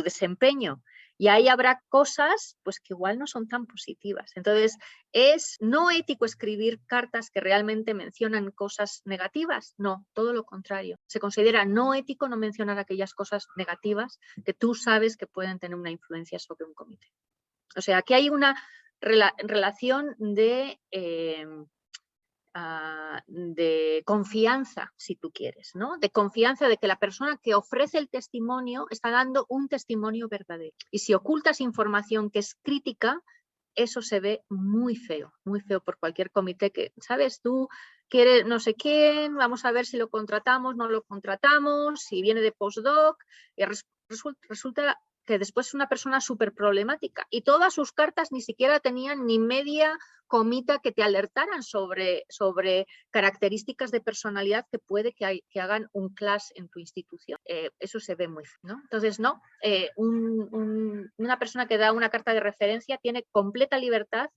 desempeño. Y ahí habrá cosas pues, que igual no son tan positivas. Entonces, ¿es no ético escribir cartas que realmente mencionan cosas negativas? No, todo lo contrario. Se considera no ético no mencionar aquellas cosas negativas que tú sabes que pueden tener una influencia sobre un comité. O sea, aquí hay una relación de confianza, si tú quieres, ¿no? De confianza de que la persona que ofrece el testimonio está dando un testimonio verdadero. Y si ocultas información que es crítica, eso se ve muy feo por cualquier comité que, ¿sabes? Tú quieres no sé quién, vamos a ver si lo contratamos, no lo contratamos, si viene de postdoc, y resulta que después es una persona súper problemática y todas sus cartas ni siquiera tenían ni media comita que te alertaran sobre características de personalidad que puede que hagan un clash en tu institución. Eso se ve muy feo, ¿no? Entonces, no, una persona que da una carta de referencia tiene completa libertad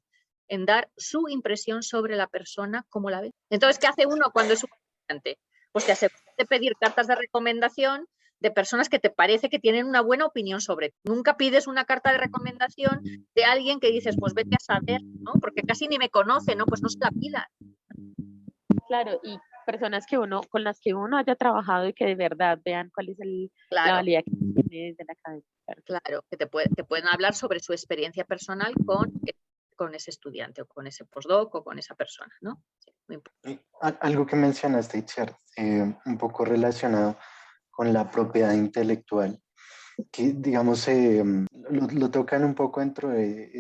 en dar su impresión sobre la persona, como la ve. Entonces, ¿qué hace uno cuando es un estudiante? Pues te asegura de pedir cartas de recomendación de personas que te parece que tienen una buena opinión sobre ti. Nunca pides una carta de recomendación de alguien que dices, pues vete a saber, ¿no? Porque casi ni me conoce, ¿no? Pues no se la pida. Claro, y personas con las que uno haya trabajado y que de verdad vean cuál es la valía que tiene desde la academia. Claro, que pueden hablar sobre su experiencia personal con ese estudiante o con ese postdoc o con esa persona, ¿no? Sí, muy importante. Algo que mencionaste, Itziar, un poco relacionado con la propiedad intelectual, que digamos lo tocan un poco dentro de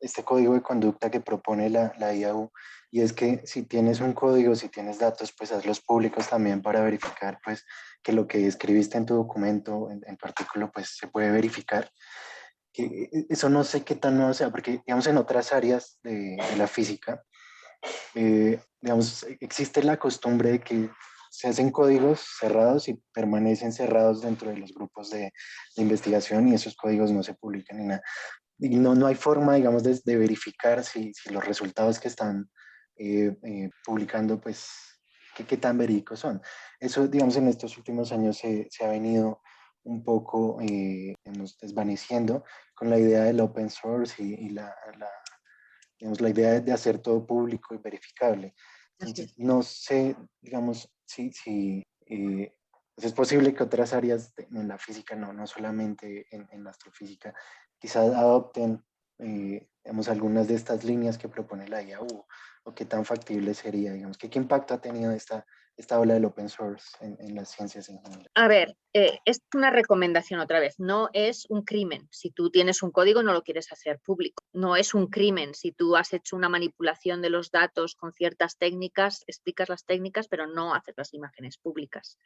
este código de conducta que propone la IAU, y es que si tienes un código, si tienes datos, pues hazlos públicos también para verificar pues que lo que escribiste en tu documento, en tu artículo, pues se puede verificar. Que eso no sé qué tan nuevo sea, porque digamos en otras áreas de la física, digamos, existe la costumbre de que se hacen códigos cerrados y permanecen cerrados dentro de los grupos de investigación, y esos códigos no se publican ni nada. Y no hay forma, digamos, de verificar si los resultados que están publicando, pues, qué tan verídicos son. Eso, digamos, en estos últimos años se ha venido un poco digamos, desvaneciendo con la idea del open source y digamos, la idea de hacer todo público y verificable. Entonces, no sé, digamos, si pues es posible que otras áreas en la física, no solamente en la astrofísica, quizás adopten, digamos, algunas de estas líneas que propone la IAU, o qué tan factible sería, digamos, qué impacto ha tenido esta ola del open source en las ciencias en general. A ver, es una recomendación otra vez, no es un crimen. Si tú tienes un código no lo quieres hacer público. No es un crimen si tú has hecho una manipulación de los datos con ciertas técnicas, explicas las técnicas, pero no haces las imágenes públicas.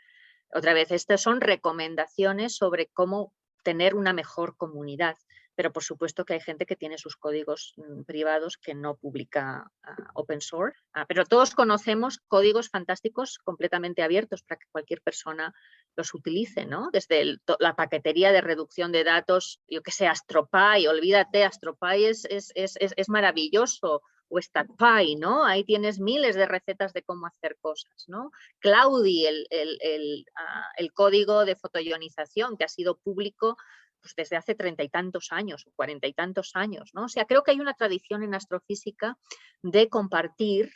Otra vez, estas son recomendaciones sobre cómo tener una mejor comunidad, pero por supuesto que hay gente que tiene sus códigos privados que no publica open source, pero todos conocemos códigos fantásticos completamente abiertos para que cualquier persona los utilice, ¿no? Desde la paquetería de reducción de datos, yo que sé, AstroPy, olvídate, AstroPy es maravilloso, o StatPy, ¿no? Ahí tienes miles de recetas de cómo hacer cosas, ¿no? Cloudy, el código de fotoionización que ha sido público pues, desde hace 30 y tantos años, 40 y tantos años, ¿no? O sea, creo que hay una tradición en astrofísica de compartir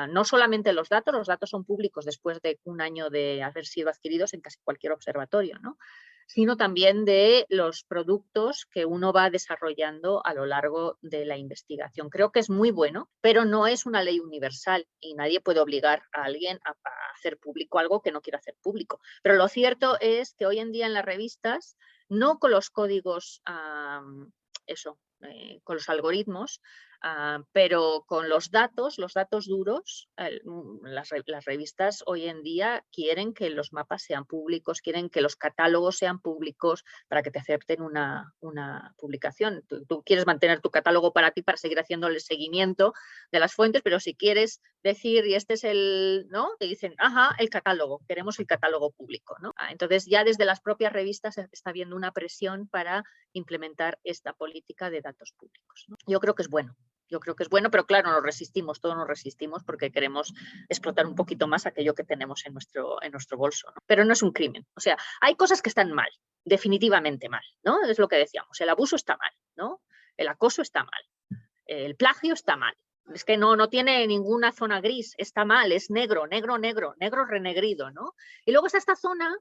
no solamente los datos son públicos después de un año de haber sido adquiridos en casi cualquier observatorio, ¿no? Sino también de los productos que uno va desarrollando a lo largo de la investigación. Creo que es muy bueno, pero no es una ley universal y nadie puede obligar a alguien a hacer público algo que no quiera hacer público. Pero lo cierto es que hoy en día en las revistas, no con los códigos, con los algoritmos, Pero con los datos duros, las revistas hoy en día quieren que los mapas sean públicos, quieren que los catálogos sean públicos para que te acepten una publicación. Tú quieres mantener tu catálogo para ti, para seguir haciendo el seguimiento de las fuentes, pero si quieres decir, y este es el, ¿no? Te dicen, ajá, el catálogo, queremos el catálogo público, ¿no? Entonces ya desde las propias revistas está habiendo una presión para implementar esta política de datos públicos, ¿no? Yo creo que es bueno. Yo creo que es bueno, pero claro, nos resistimos, todos nos resistimos porque queremos explotar un poquito más aquello que tenemos en nuestro bolso, ¿no? Pero no es un crimen. O sea, hay cosas que están mal, definitivamente mal, ¿no? Es lo que decíamos, el abuso está mal, ¿no? El acoso está mal, el plagio está mal. Es que no tiene ninguna zona gris, está mal, es negro, negro, negro, negro renegrido, ¿no? Y luego está esta zona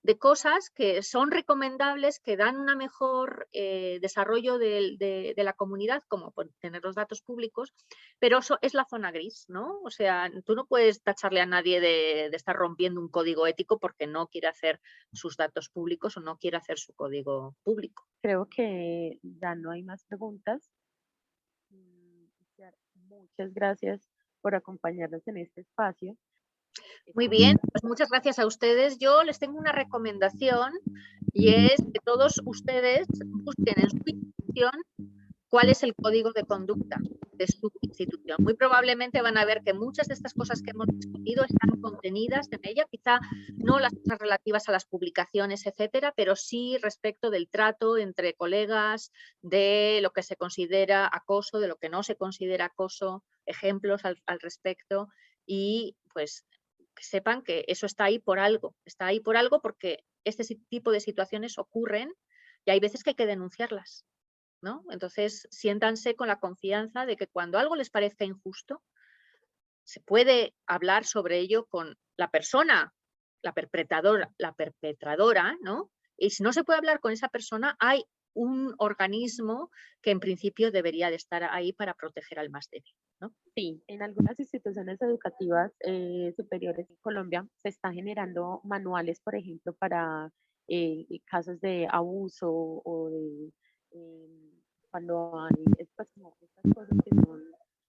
de cosas que son recomendables, que dan un mejor desarrollo de la comunidad, como tener los datos públicos, pero eso es la zona gris, ¿no? O sea, tú no puedes tacharle a nadie de estar rompiendo un código ético porque no quiere hacer sus datos públicos o no quiere hacer su código público. Creo que ya no hay más preguntas. Muchas gracias por acompañarnos en este espacio. Muy bien, pues muchas gracias a ustedes. Yo les tengo una recomendación y es que todos ustedes busquen en su institución cuál es el código de conducta de su institución. Muy probablemente van a ver que muchas de estas cosas que hemos discutido están contenidas en ella, quizá no las cosas relativas a las publicaciones, etcétera, pero sí respecto del trato entre colegas, de lo que se considera acoso, de lo que no se considera acoso, ejemplos al respecto y pues que sepan que eso está ahí por algo porque este tipo de situaciones ocurren y hay veces que hay que denunciarlas, ¿no? Entonces, siéntanse con la confianza de que cuando algo les parezca injusto, se puede hablar sobre ello con la persona, la perpetradora, ¿no? Y si no se puede hablar con esa persona, hay un organismo que en principio debería de estar ahí para proteger al más débil, ¿no? Sí, en algunas instituciones educativas superiores en Colombia se están generando manuales, por ejemplo, para casos de abuso o de cuando hay estas cosas que son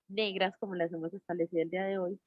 negras, como las hemos establecido el día de hoy,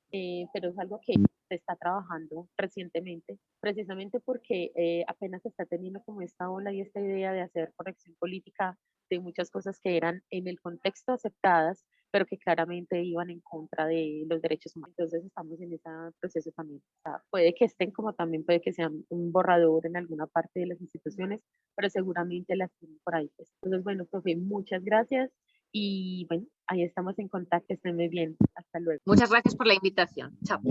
pero es algo que se está trabajando recientemente, precisamente porque apenas se está teniendo como esta ola y esta idea de hacer corrección política de muchas cosas que eran en el contexto aceptadas, pero que claramente iban en contra de los derechos humanos. Entonces estamos en ese proceso también. O sea, puede que estén como también puede que sean un borrador en alguna parte de las instituciones, pero seguramente las tienen por ahí. Pues. Entonces, bueno, profe, muchas gracias y bueno, ahí estamos en contacto. Estén muy bien. Hasta luego. Muchas gracias por la invitación. Chao.